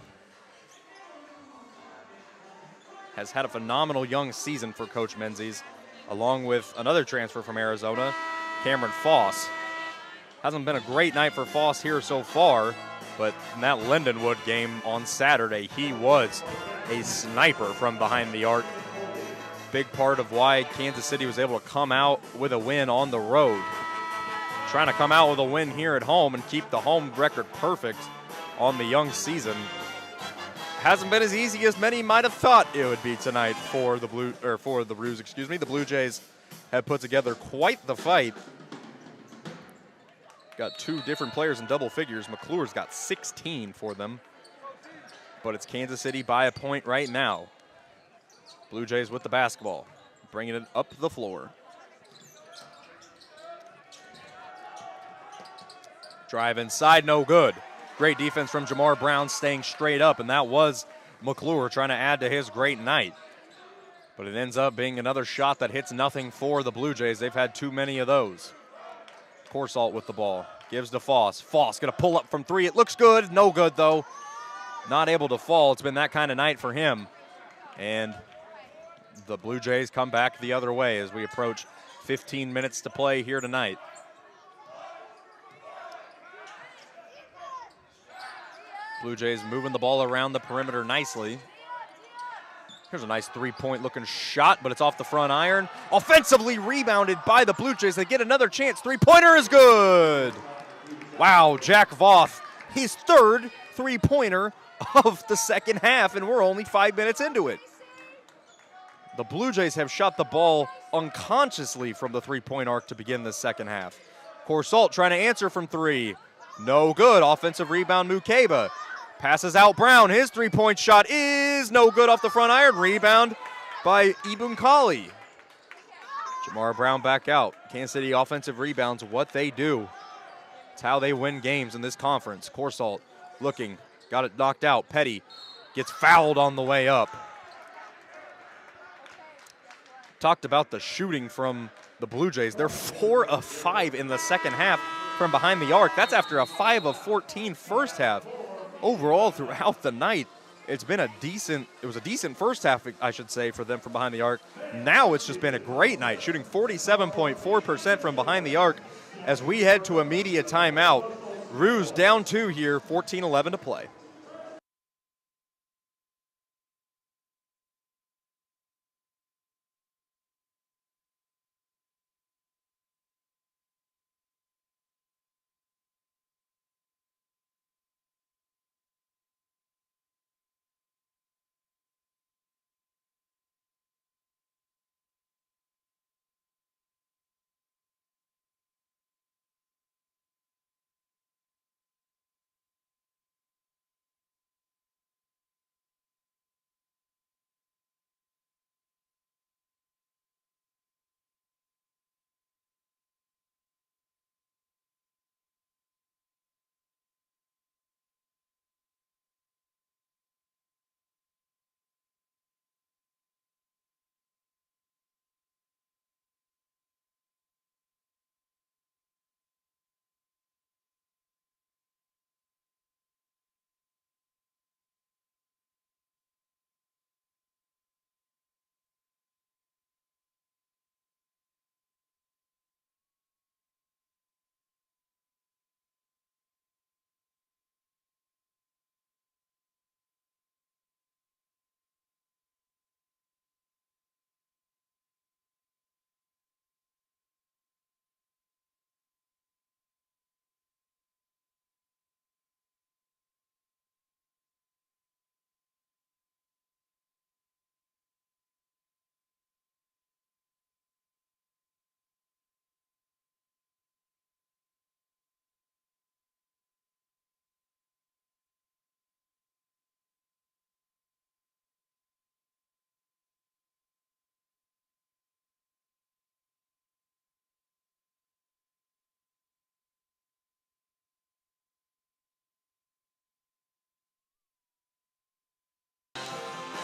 S1: has had a phenomenal young season for Coach Menzies, along with another transfer from Arizona, Cameron Foss. Hasn't been a great night for Foss here so far, but in that Lindenwood game on Saturday, he was a sniper from behind the arc. Big part of why Kansas City was able to come out with a win on the road. Trying to come out with a win here at home and keep the home record perfect on the young season. Hasn't been as easy as many might have thought it would be tonight for the Roos. The Blue Jays have put together quite the fight. Got 2 different players in double figures. McClure's got 16 for them. But it's Kansas City by a point right now. Blue Jays with the basketball, bringing it up the floor. Drive inside, no good. Great defense from Jamar Brown, staying straight up, and that was McClure trying to add to his great night. But it ends up being another shot that hits nothing for the Blue Jays. They've had too many of those. Corsalt with the ball, gives to Foss. Foss gonna pull up from 3, it looks good, no good though. Not able to fall, it's been that kind of night for him. And the Blue Jays come back the other way as we approach 15 minutes to play here tonight. Blue Jays moving the ball around the perimeter nicely. Here's a nice 3-point looking shot, but it's off the front iron. Offensively rebounded by the Blue Jays. They get another chance. 3-pointer is good. Wow, Jack Voth, his 3rd 3-pointer of the second half, and we're only 5 minutes into it. The Blue Jays have shot the ball unconsciously from the 3-point arc to begin the second half. Corsalt trying to answer from 3. No good. Offensive rebound, Mukeba. Passes out Brown. His 3-point shot is no good off the front iron. Rebound by Ibum Kali. Jamar Brown back out. Kansas City offensive rebounds, what they do. It's how they win games in this conference. Corsalt looking. Got it knocked out. Petty gets fouled on the way up. Talked about the shooting from the Blue Jays. They're 4 of 5 in the second half from behind the arc. That's after a 5 of 14 first half. Overall, throughout the night, it was a decent first half, I should say, for them from behind the arc. Now it's just been a great night, shooting 47.4% from behind the arc as we head to a media timeout. Roos down 2 here, 14-11 to play.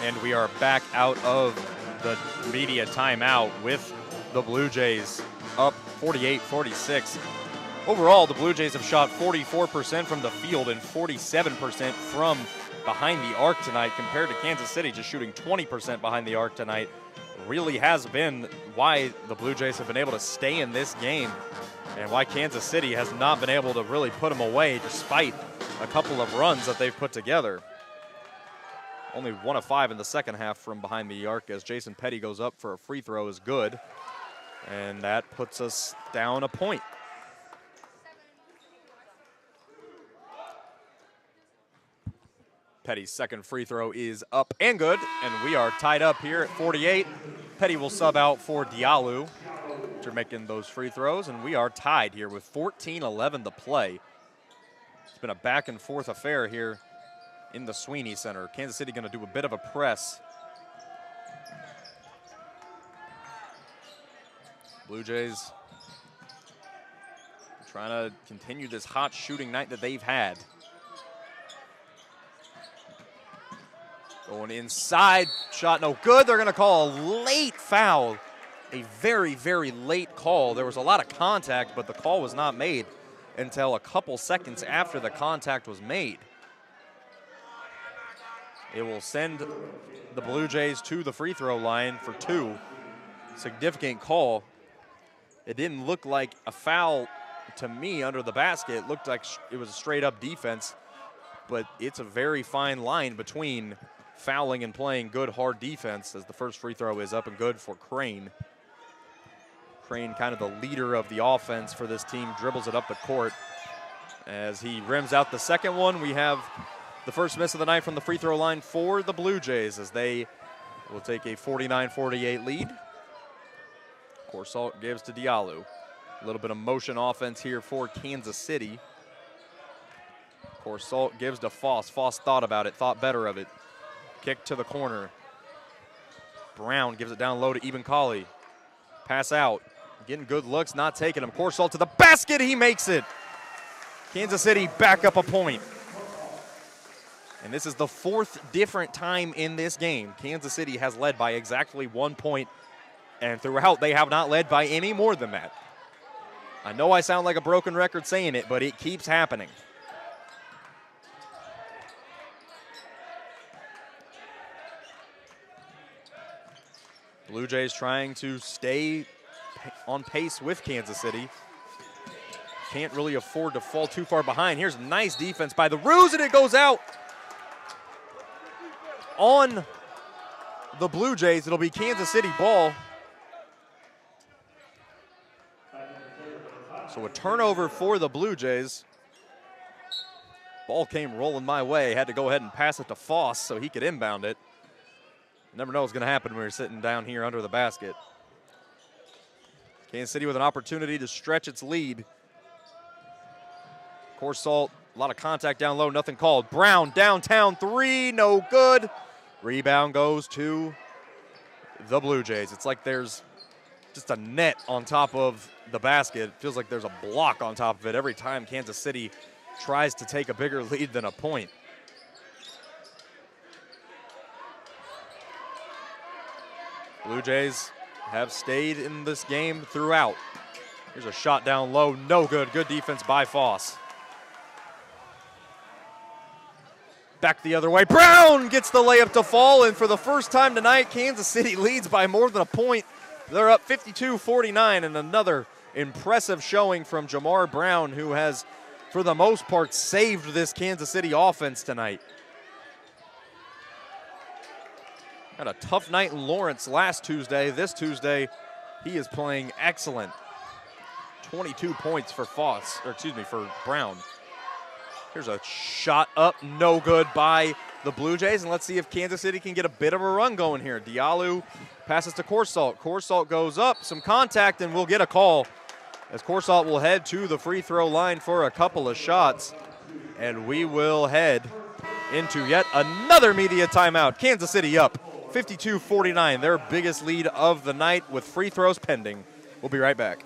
S1: And we are back out of the media timeout with the Blue Jays up 48-46. Overall, the Blue Jays have shot 44% from the field and 47% from behind the arc tonight, compared to Kansas City just shooting 20% behind the arc tonight. Really has been why the Blue Jays have been able to stay in this game and why Kansas City has not been able to really put them away despite a couple of runs that they've put together. Only 1 of 5 in the second half from behind the arc as Jason Petty goes up for a free throw is good. And that puts us down a point. Petty's second free throw is up and good, and we are tied up here at 48. Petty will sub out for Diallo after making those free throws, and we are tied here with 14-11 to play. It's been a back and forth affair here in the Sweeney Center. Kansas City going to do a bit of a press. Blue Jays trying to continue this hot shooting night that they've had. Going inside, shot no good. They're going to call a late foul. A very, very late call. There was a lot of contact, but the call was not made until a couple seconds after the contact was made. It will send the Blue Jays to the free throw line for 2. Significant call. It didn't look like a foul to me under the basket. It looked like it was a straight up defense, but it's a very fine line between fouling and playing good hard defense, as the first free throw is up and good for Crane. Crane, kind of the leader of the offense for this team, dribbles it up the court. As he rims out the second one, we have the first miss of the night from the free throw line for the Blue Jays, as they will take a 49-48 lead. Corsalt gives to Diallo. A little bit of motion offense here for Kansas City. Corsalt gives to Foss. Foss thought about it, thought better of it. Kick to the corner. Brown gives it down low to Ebencolli. Pass out. Getting good looks, not taking them. Corsalt to the basket, he makes it. Kansas City back up a point. And this is the 4th different time in this game Kansas City has led by exactly 1 point, and throughout they have not led by any more than that. I know I sound like a broken record saying it, but it keeps happening. Blue Jays trying to stay on pace with Kansas City. Can't really afford to fall too far behind. Here's nice defense by the Roos, and it goes out. On the Blue Jays, it'll be Kansas City ball. So a turnover for the Blue Jays. Ball came rolling my way. Had to go ahead and pass it to Foss so he could inbound it. Never know what's going to happen when you're sitting down here under the basket. Kansas City with an opportunity to stretch its lead. Corsalt, a lot of contact down low, nothing called. Brown downtown 3, no good. Rebound goes to the Blue Jays. It's like there's just a net on top of the basket. It feels like there's a block on top of it every time Kansas City tries to take a bigger lead than a point. Blue Jays have stayed in this game throughout. Here's a shot down low, no good. Good defense by Foss. Back the other way. Brown gets the layup to fall, and for the first time tonight, Kansas City leads by more than a point. They're up 52-49, and another impressive showing from Jamar Brown, who has, for the most part, saved this Kansas City offense tonight. Had a tough night in Lawrence last Tuesday. This Tuesday, he is playing excellent. 22 points for for Brown. Here's a shot up, no good by the Blue Jays, and let's see if Kansas City can get a bit of a run going here. Diallo passes to Corsalt. Corsalt goes up, some contact, and we'll get a call as Corsalt will head to the free throw line for a couple of shots, and we will head into yet another media timeout. Kansas City up 52-49, their biggest lead of the night with free throws pending. We'll be right back.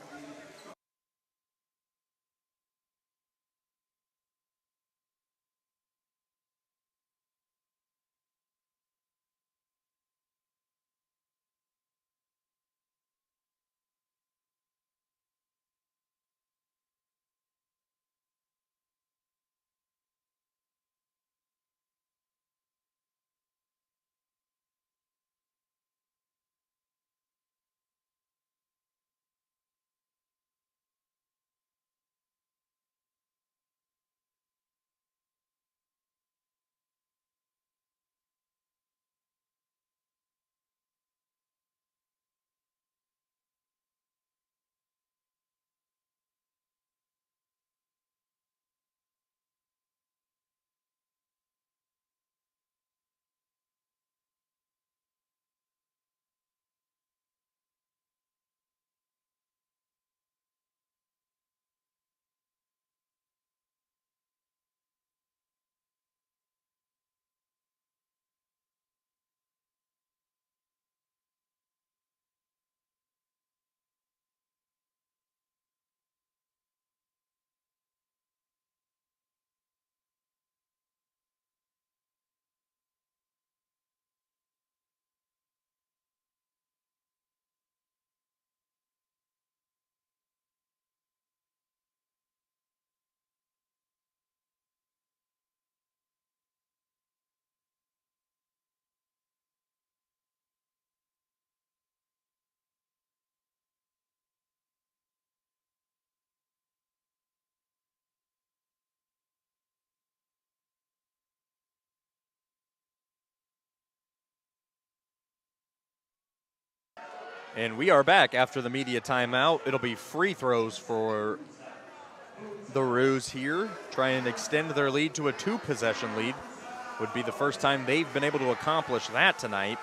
S1: And we are back after the media timeout. It'll be free throws for the Roos here. Try and extend their lead to a 2-possession lead. Would be the first time they've been able to accomplish that tonight.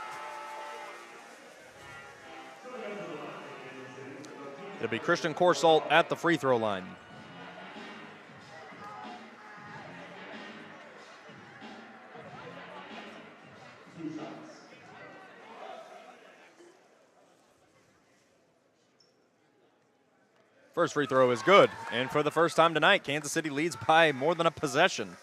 S1: It'll be Christian Corsalt at the free throw line. First free throw is good, and for the first time tonight, Kansas City leads by more than a possession.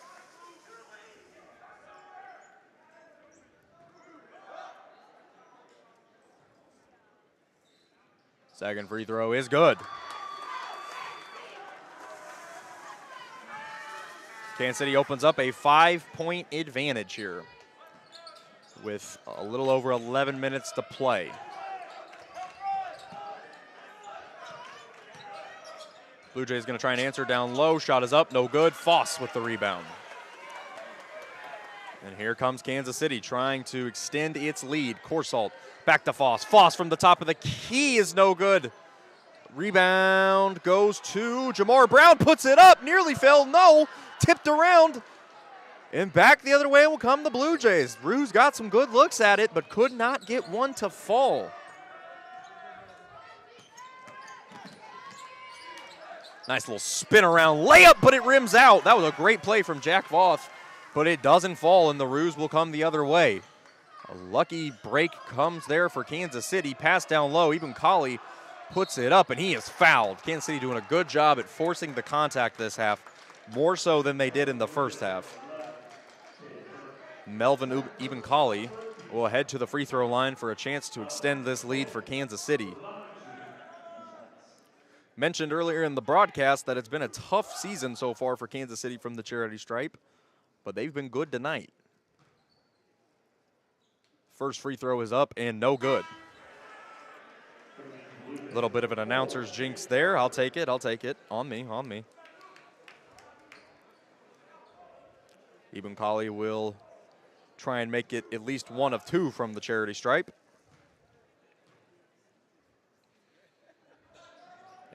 S1: Second free throw is good. Kansas City opens up a 5-point advantage here with a little over 11 minutes to play. Blue Jays going to try and answer down low. Shot is up, no good. Foss with the rebound. And here comes Kansas City trying to extend its lead. Corsalt back to Foss. Foss from the top of the key is no good. Rebound goes to Jamar Brown. Puts it up. Nearly fell. No. Tipped around. And back the other way will come the Blue Jays. Roos got some good looks at it, but could not get one to fall. Nice little spin around layup, but it rims out. That was a great play from Jack Voth, but it doesn't fall, and the Roos will come the other way. A lucky break comes there for Kansas City. Pass down low. Eben Colley puts it up, and he is fouled. Kansas City doing a good job at forcing the contact this half, more so than they did in the first half. Melvin Eben Colley will head to the free throw line for a chance to extend this lead for Kansas City. Mentioned earlier in the broadcast that it's been a tough season so far for Kansas City from the charity stripe, but they've been good tonight. First free throw is up and no good. A little bit of an announcer's jinx there. I'll take it. On me. Eben Colley will try and make it at least one of two from the charity stripe.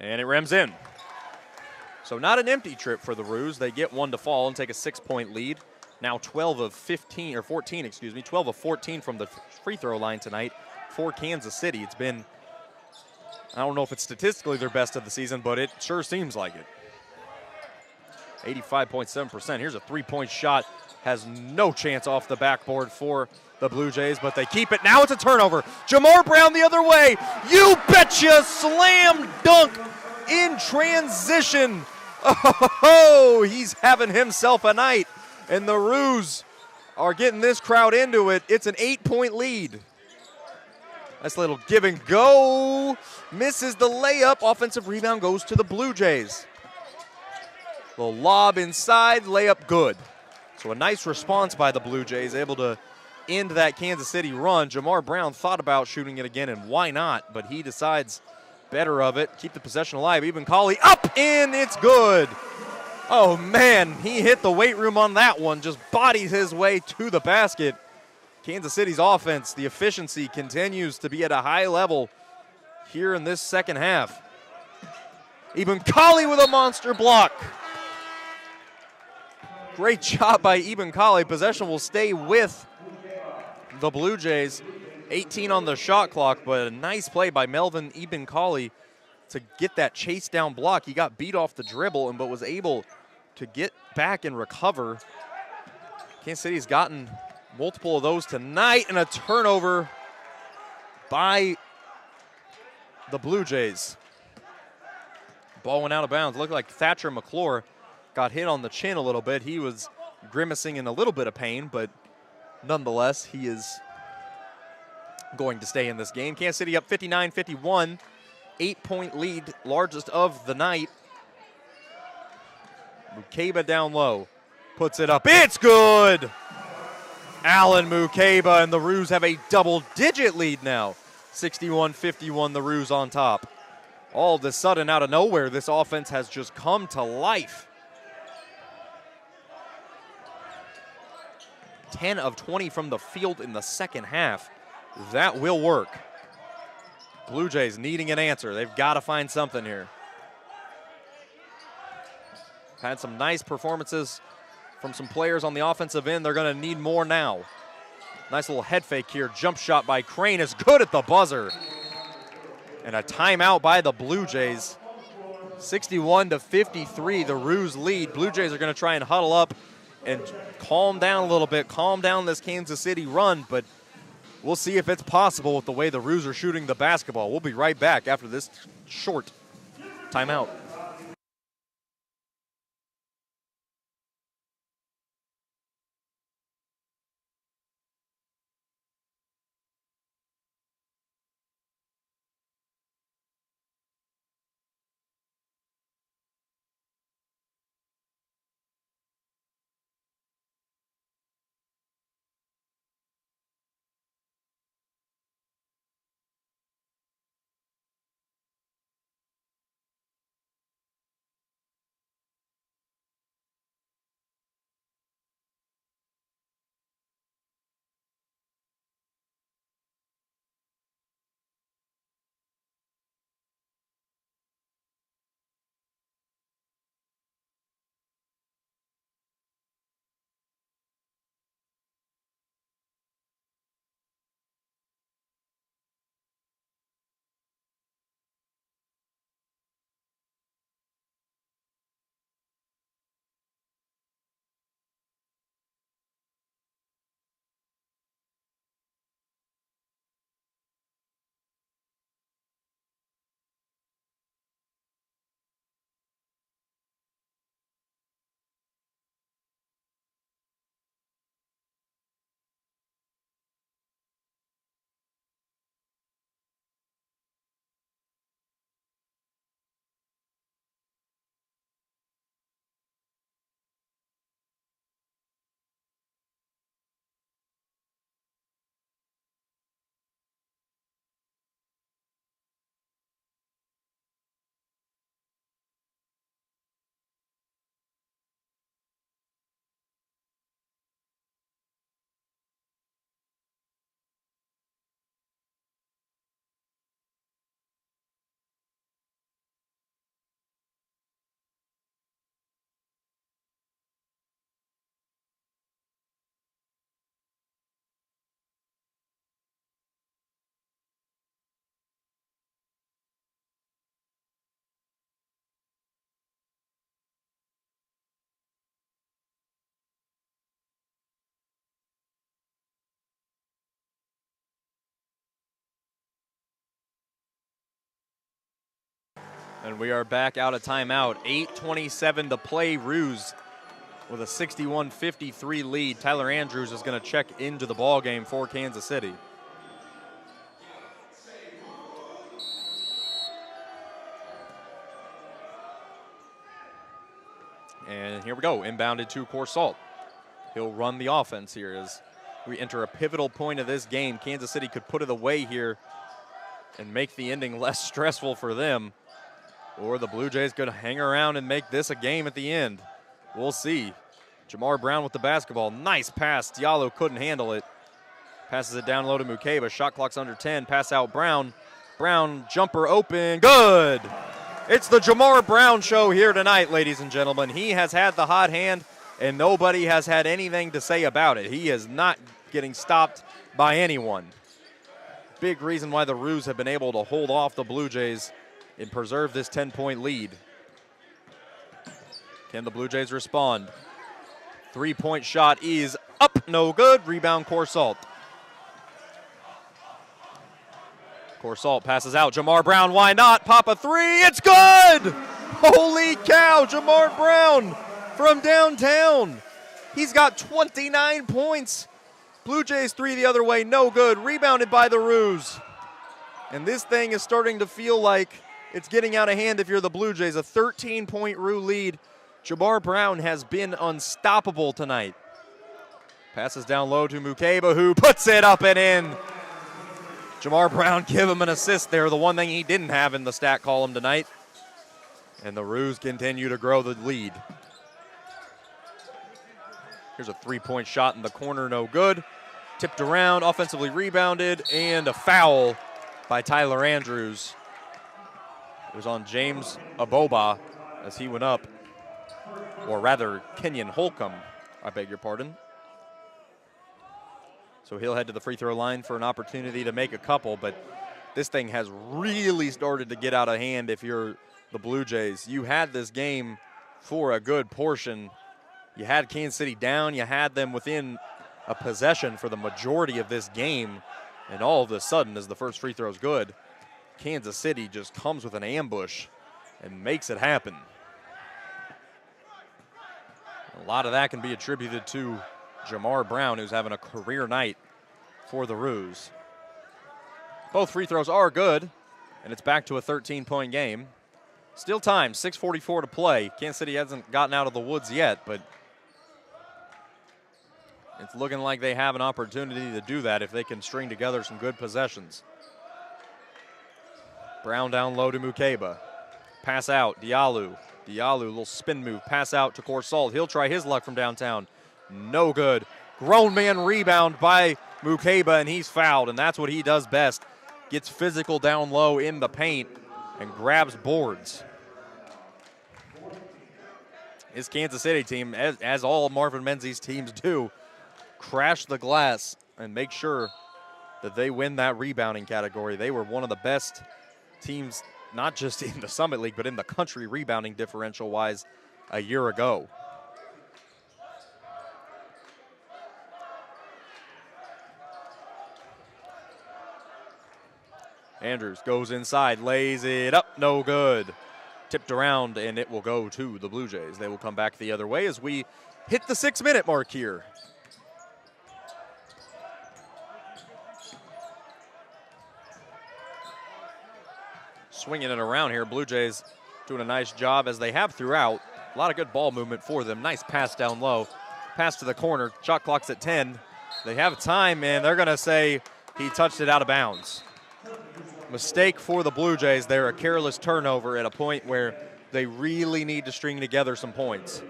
S1: And it rims in. So not an empty trip for the Roos. They get one to fall and take a 6-point lead. Now 12 of 14 from the free throw line tonight for Kansas City. It's been, I don't know if it's statistically their best of the season, but it sure seems like it. 85.7%. Here's a 3-point shot. Has no chance off the backboard for the Blue Jays, but they keep it. Now it's a turnover. Jamar Brown the other way. You betcha, slam dunk in transition. Oh, he's having himself a night. And the Roos are getting this crowd into it. It's an 8-point lead. Nice little give and go. Misses the layup. Offensive rebound goes to the Blue Jays. Little lob inside, layup good. So a nice response by the Blue Jays, able to end that Kansas City run. Jamar Brown thought about shooting it again, and why not? But he decides better of it. Keep the possession alive. Eben Colley up, and it's good. Oh, man, he hit the weight room on that one. Just bodied his way to the basket. Kansas City's offense, the efficiency continues to be at a high level here in this second half. Eben Colley with a monster block. Great job by Eben Colley. Possession will stay with the Blue Jays. 18 on the shot clock, but a nice play by Melvin Eben Colley to get that chase down block. He got beat off the dribble, but was able to get back and recover. Kansas City's gotten multiple of those tonight, and a turnover by the Blue Jays. Ball went out of bounds. Looked like Thatcher McClure got hit on the chin a little bit. He was grimacing in a little bit of pain, but nonetheless, he is going to stay in this game. Kansas City up 59-51. 8-point lead, largest of the night. Mukeba down low. Puts it up. It's good! Alan Mukeba and the Roos have a double-digit lead now. 61-51, the Roos on top. All of a sudden, out of nowhere, this offense has just come to life. 10 of 20 from the field in the second half. That will work. Blue Jays needing an answer. They've got to find something here. Had some nice performances from some players on the offensive end. They're going to need more now. Nice little head fake here. Jump shot by Crane is good at the buzzer. And a timeout by the Blue Jays. 61-53, the Roos lead. Blue Jays are going to try and huddle up and calm down a little bit, calm down this Kansas City run, but we'll see if it's possible with the way the Roos are shooting the basketball. We'll be right back after this short timeout. And we are back out of timeout. 8:27 to play. Roos with a 61-53 lead. Tyler Andrews is going to check into the ball game for Kansas City. And here we go, inbounded to Corsalt. He'll run the offense here as we enter a pivotal point of this game. Kansas City could put it away here and make the ending less stressful for them. Or the Blue Jays could hang around and make this a game at the end. We'll see. Jamar Brown with the basketball. Nice pass. Diallo couldn't handle it. Passes it down low to Mukeba. Shot clock's under 10. Pass out Brown. Brown jumper open. Good. It's the Jamar Brown show here tonight, ladies and gentlemen. He has had the hot hand, and nobody has had anything to say about it. He is not getting stopped by anyone. Big reason why the Roos have been able to hold off the Blue Jays and preserve this 10-point lead. Can the Blue Jays respond? Three-point shot is up, no good. Rebound Corsalt. Corsalt passes out. Jamar Brown, why not? Pop a three, it's good! Holy cow, Jamar Brown from downtown. He's got 29 points. Blue Jays three the other way, no good. Rebounded by the Roos. And this thing is starting to feel like it's getting out of hand if you're the Blue Jays. A 13-point Roo lead. Jamar Brown has been unstoppable tonight. Passes down low to Mukeba, who puts it up and in. Jamar Brown give him an assist there, the one thing he didn't have in the stat column tonight. And the Roos continue to grow the lead. Here's a three-point shot in the corner, no good. Tipped around, offensively rebounded, and a foul by Tyler Andrews. It was on James Aboba as he went up, or rather Kenyon Holcomb, I beg your pardon. So he'll head to the free throw line for an opportunity to make a couple, but this thing has really started to get out of hand if you're the Blue Jays. You had this game for a good portion. You had Kansas City down. You had them within a possession for the majority of this game. And all of a sudden, as the first free throw is good, Kansas City just comes with an ambush and makes it happen. A lot of that can be attributed to Jamar Brown, who's having a career night for the Roos. Both free throws are good, and it's back to a 13-point game. Still time, 6:44 to play. Kansas City hasn't gotten out of the woods yet, but it's looking like they have an opportunity to do that if they can string together some good possessions. Brown down low to Mukeba. Pass out, Diallo. Diallo, little spin move, pass out to Corsalt. He'll try his luck from downtown. No good. Grown man rebound by Mukeba, and he's fouled, and that's what he does best. Gets physical down low in the paint and grabs boards. His Kansas City team, as all Marvin Menzies teams do, crash the glass and make sure that they win that rebounding category. They were one of the best teams, not just in the Summit League, but in the country rebounding differential-wise a year ago. Andrews goes inside, lays it up, no good. Tipped around, and it will go to the Blue Jays. They will come back the other way as we hit the 6-minute mark here. Swinging it around here. Blue Jays doing a nice job as they have throughout. A lot of good ball movement for them. Nice pass down low. Pass to the corner. Shot clock's at 10. They have time, and they're going to say he touched it out of bounds. Mistake for the Blue Jays there, a careless turnover at a point where they really need to string together some points.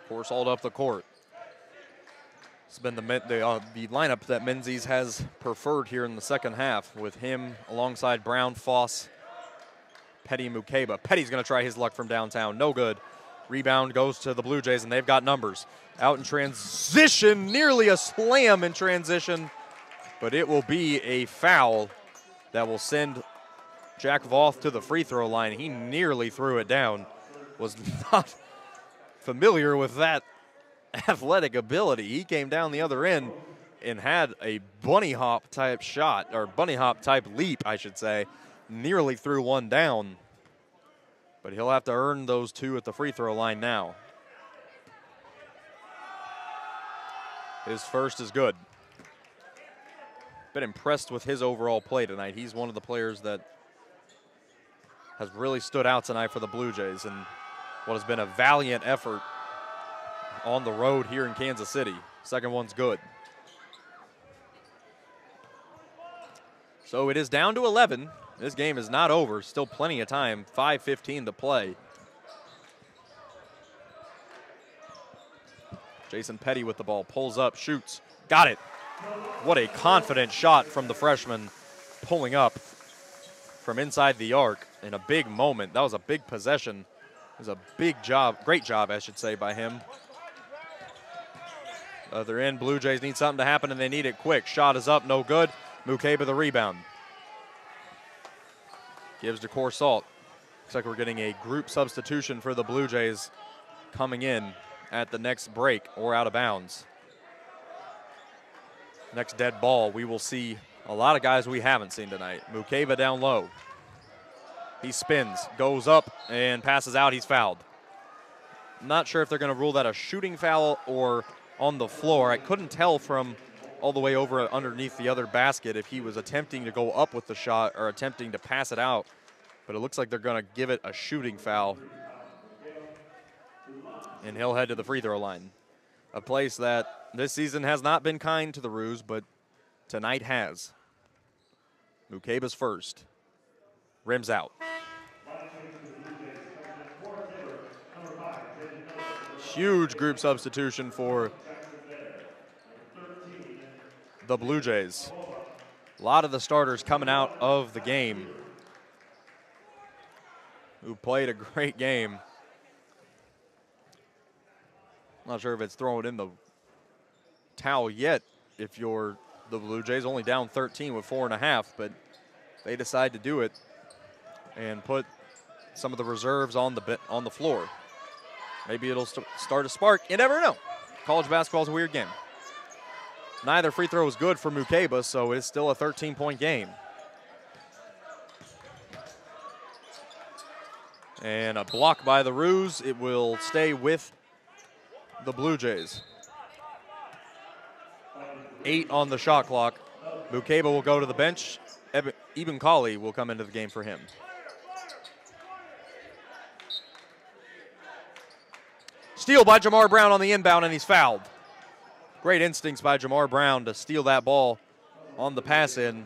S1: Corsalt up the court. It's been the lineup that Menzies has preferred here in the second half, with him alongside Brown, Foss, Petty, Mukeba. Petty's going to try his luck from downtown. No good. Rebound goes to the Blue Jays, and they've got numbers. Out in transition, nearly a slam in transition, but it will be a foul that will send Jack Voth to the free throw line. He nearly threw it down. Was not familiar with that athletic ability. He came down the other end and had a bunny hop type shot, or bunny hop type leap, I should say. Nearly threw one down, but he'll have to earn those two at the free throw line now. His first is good. Been impressed with his overall play tonight. He's one of the players that has really stood out tonight for the Blue Jays and what has been a valiant effort on the road here in Kansas City. Second one's good. So it is down to 11. This game is not over. Still plenty of time. 5:15 to play. Jason Petty with the ball. Pulls up, shoots. Got it. What a confident shot from the freshman, pulling up from inside the arc in a big moment. That was a big possession. It was a big job, great job, I should say, by him. Other end, Blue Jays need something to happen, and they need it quick. Shot is up, no good. Mukeba the rebound. Gives to Corsalt. Looks like we're getting a group substitution for the Blue Jays coming in at the next break or out of bounds. Next dead ball, we will see a lot of guys we haven't seen tonight. Mukeba down low. He spins, goes up, and passes out. He's fouled. I'm not sure if they're going to rule that a shooting foul or on the floor. I couldn't tell from all the way over underneath the other basket if he was attempting to go up with the shot or attempting to pass it out. But it looks like they're going to give it a shooting foul. And he'll head to the free throw line. A place that this season has not been kind to the Roos, but Tonight has. Mukeba's first. Rims out. Huge group substitution for the Blue Jays. A lot of the starters coming out of the game who played a great game. Not sure if it's thrown in the towel yet if you're the Blue Jays, only down 13 with 4.5, but they decide to do it and put some of the reserves on the floor. Maybe it'll start a spark. You never know. College basketball is a weird game. Neither free throw is good for Mukeba, so it's still a 13-point game. And a block by the Roos. It will stay with the Blue Jays. 8 on the shot clock. Mukeba will go to the bench. Eben Colley will come into the game for him. Steal by Jamar Brown on the inbound, and he's fouled. Great instincts by Jamar Brown to steal that ball on the pass in.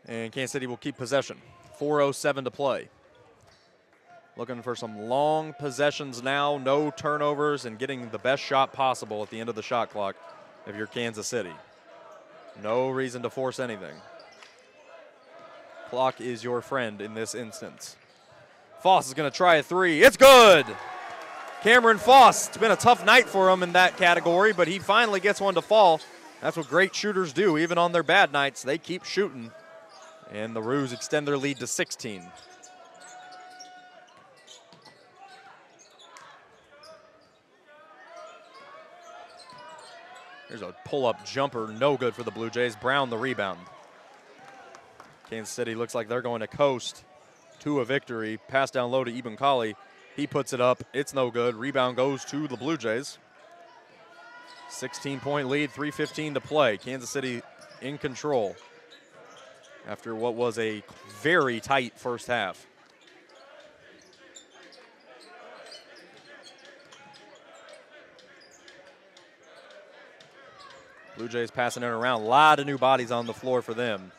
S1: And Kansas City will keep possession. 4:07 to play. Looking for some long possessions now, no turnovers, and getting the best shot possible at the end of the shot clock if you're Kansas City. No reason to force anything. Clock is your friend in this instance. Foss is going to try a three. It's good! Cameron Foss. It's been a tough night for him in that category, but he finally gets one to fall. That's what great shooters do. Even on their bad nights, they keep shooting. And the Roos extend their lead to 16. Here's a pull-up jumper, no good for the Blue Jays. Brown the rebound. Kansas City looks like they're going to coast to a victory. Pass down low to Eben Colley. He puts it up. It's no good. Rebound goes to the Blue Jays. 16-point lead, 3:15 to play. Kansas City in control after what was a very tight first half. Blue Jays passing it around. A lot of new bodies on the floor for them.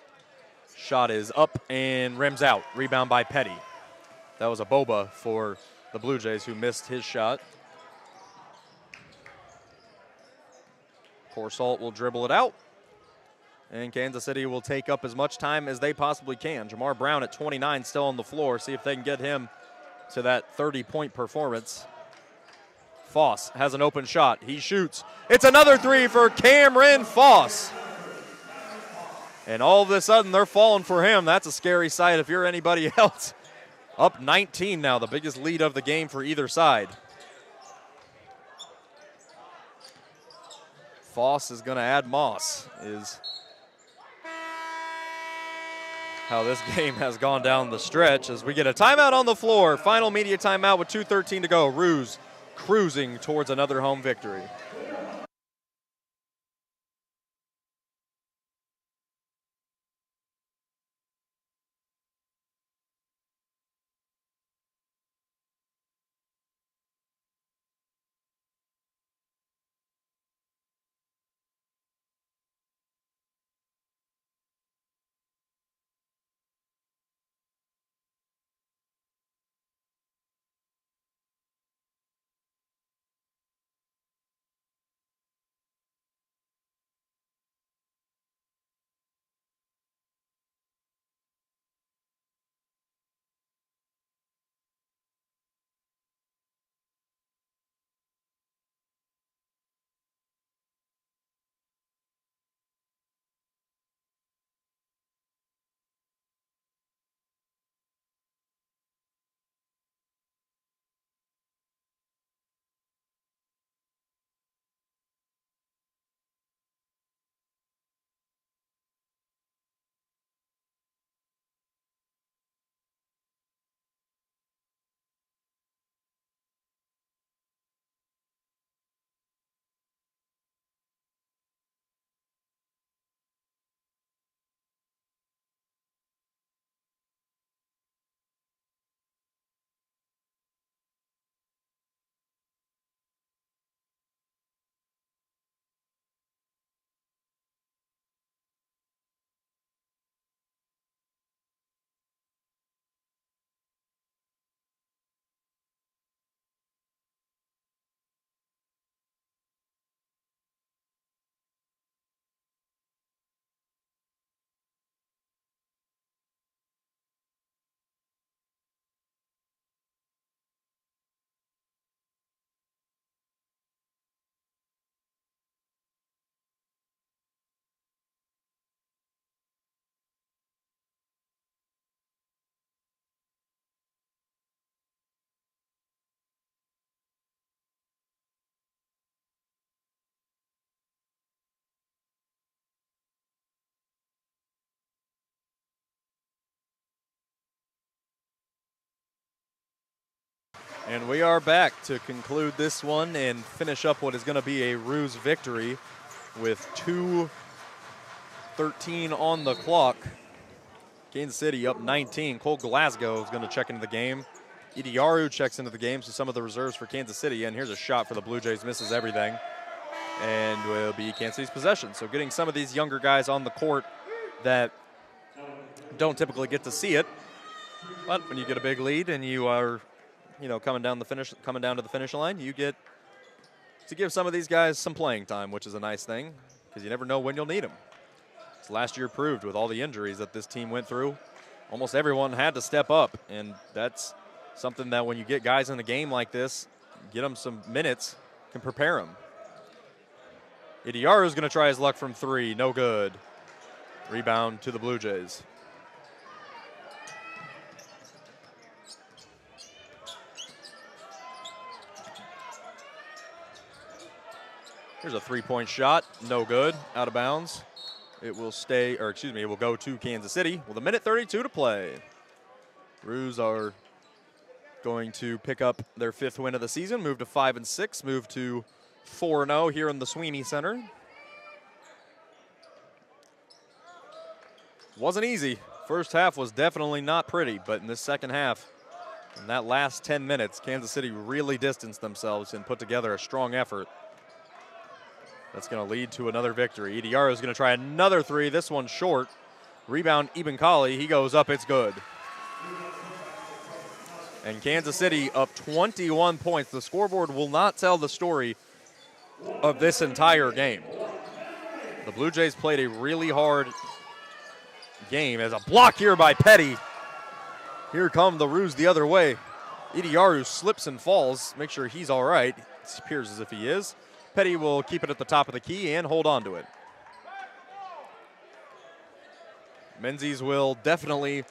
S1: Shot is up and rims out. Rebound by Petty. That was a boba for the Blue Jays who missed his shot. Corsalt will dribble it out. And Kansas City will take up as much time as they possibly can. Jamar Brown at 29 still on the floor. See if they can get him to that 30-point performance. Foss has an open shot. He shoots. It's another three for Cameron Foss. And all of a sudden, they're falling for him. That's a scary sight if you're anybody else. Up 19 now, the biggest lead of the game for either side. Foss is going to add Moss, is how this game has gone down the stretch as we get a timeout on the floor. Final media timeout with 2:13 to go. Roos cruising towards another home victory. And we are back to conclude this one and finish up what is going to be a Ruse victory with 2:13 on the clock. Kansas City up 19. Cole Glasgow is going to check into the game. Idiaru checks into the game, so some of the reserves for Kansas City. And here's a shot for the Blue Jays, misses everything. And will be Kansas City's possession. So getting some of these younger guys on the court that don't typically get to see it. But when you get a big lead and you are, coming down to the finish line, you get to give some of these guys some playing time, which is a nice thing because you never know when you'll need them. As last year proved with all the injuries that this team went through, almost everyone had to step up, and that's something that when you get guys in a game like this, get them some minutes, can prepare them. Idiaru is going to try his luck from three, no good. Rebound to the Blue Jays. Here's a three-point shot, no good, out of bounds. It will it will go to Kansas City with 1:32 to play. Ruse are going to pick up their 5th win of the season, move to 5-6, move to 4-0 here in the Sweeney Center. Wasn't easy. First half was definitely not pretty, but in this second half, in that last 10 minutes, Kansas City really distanced themselves and put together a strong effort. That's going to lead to another victory. Idiaru is going to try another three, this one short. Rebound, Eben Kali, he goes up, it's good. And Kansas City up 21 points. The scoreboard will not tell the story of this entire game. The Blue Jays played a really hard game. As a block here by Petty. Here come the Ruse the other way. Idiaru slips and falls. Make sure he's all right. It appears as if he is. Petty will keep it at the top of the key and hold on to it. Menzies will definitely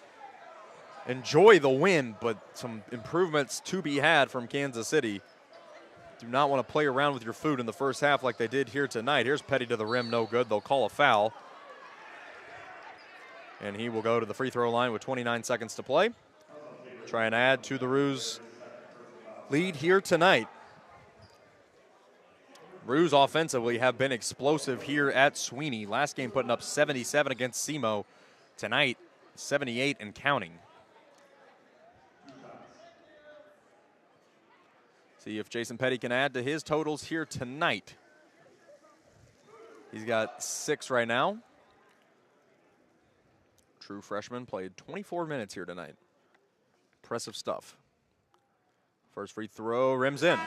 S1: enjoy the win, but some improvements to be had from Kansas City. Do not want to play around with your food in the first half like they did here tonight. Here's Petty to the rim, no good. They'll call a foul. And he will go to the free throw line with 29 seconds to play. Try and add to the Ruse lead here tonight. Ruse offensively have been explosive here at Sweeney. Last game putting up 77 against SEMO. Tonight, 78 and counting. See if Jason Petty can add to his totals here tonight. He's got 6 right now. True freshman, played 24 minutes here tonight. Impressive stuff. First free throw, rims in.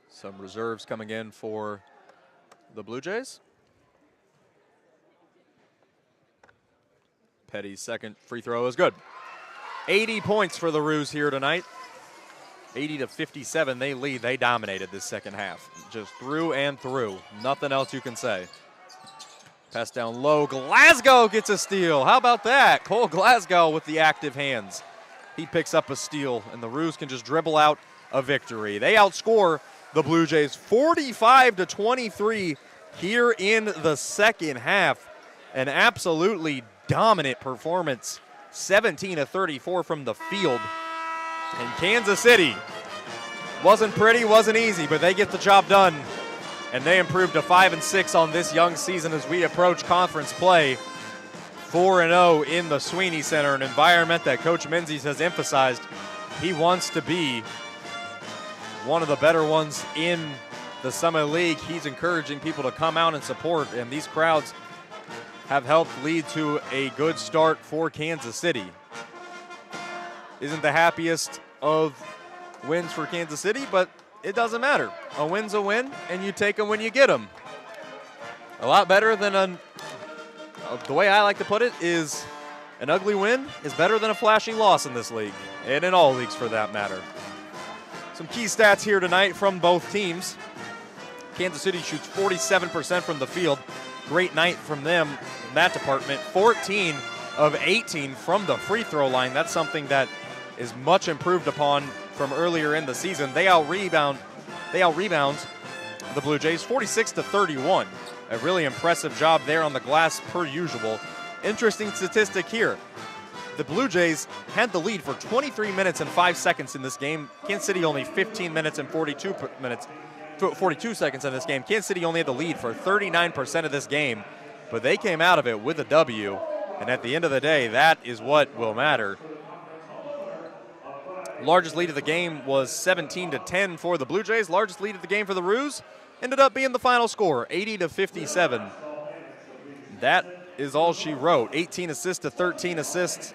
S1: Some reserves coming in for the Blue Jays. Petty's second free throw is good. 80 points for the Ruse here tonight. 80-57, they lead. They dominated this second half. Just through and through. Nothing else you can say. Pass down low. Glasgow gets a steal. How about that? Cole Glasgow with the active hands. He picks up a steal, and the Ruse can just dribble out a victory. They outscore the Blue Jays 45-23 here in the second half. An absolutely dominant performance. 17-34 from the field. And Kansas City wasn't pretty, wasn't easy, but they get the job done. And they improved to 5-6 on this young season as we approach conference play. 4-0 in the Sweeney Center, an environment that Coach Menzies has emphasized he wants to be one of the better ones in the Summit League. He's encouraging people to come out and support, and these crowds have helped lead to a good start for Kansas City. Isn't the happiest of wins for Kansas City, but it doesn't matter. A win's a win, and you take them when you get them. A lot better than the way I like to put it is an ugly win is better than a flashy loss in this league, and in all leagues for that matter. Some key stats here tonight from both teams. Kansas City shoots 47% from the field. Great night from them in that department. 14 of 18 from the free throw line. That's something that is much improved upon from earlier in the season. They out-rebound the Blue Jays, 46-31. A really impressive job there on the glass per usual. Interesting statistic here. The Blue Jays had the lead for 23 minutes and 5 seconds in this game. Kansas City only 15 minutes and 42 seconds in this game. Kansas City only had the lead for 39% of this game, but they came out of it with a W. And at the end of the day, that is what will matter. Largest lead of the game was 17-10 for the Blue Jays. Largest lead of the game for the Roos ended up being the final score, 80-57. That is all she wrote. 18 assists to 13 assists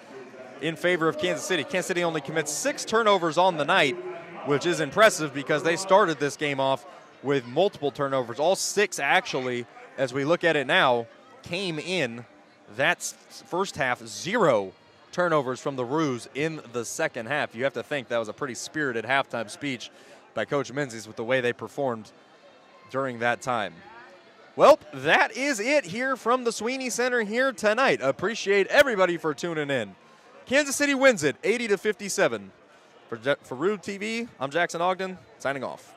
S1: in favor of Kansas City. Kansas City only commits 6 turnovers on the night, which is impressive because they started this game off with multiple turnovers. All 6 actually, as we look at it now, came in that first half. 0 turnovers from the Roos in the second half. You have to think that was a pretty spirited halftime speech by Coach Menzies with the way they performed during that time. Well, that is it here from the Sweeney Center here tonight. Appreciate everybody for tuning in. Kansas City wins it 80-57. For Rude TV, I'm Jackson Ogden, signing off.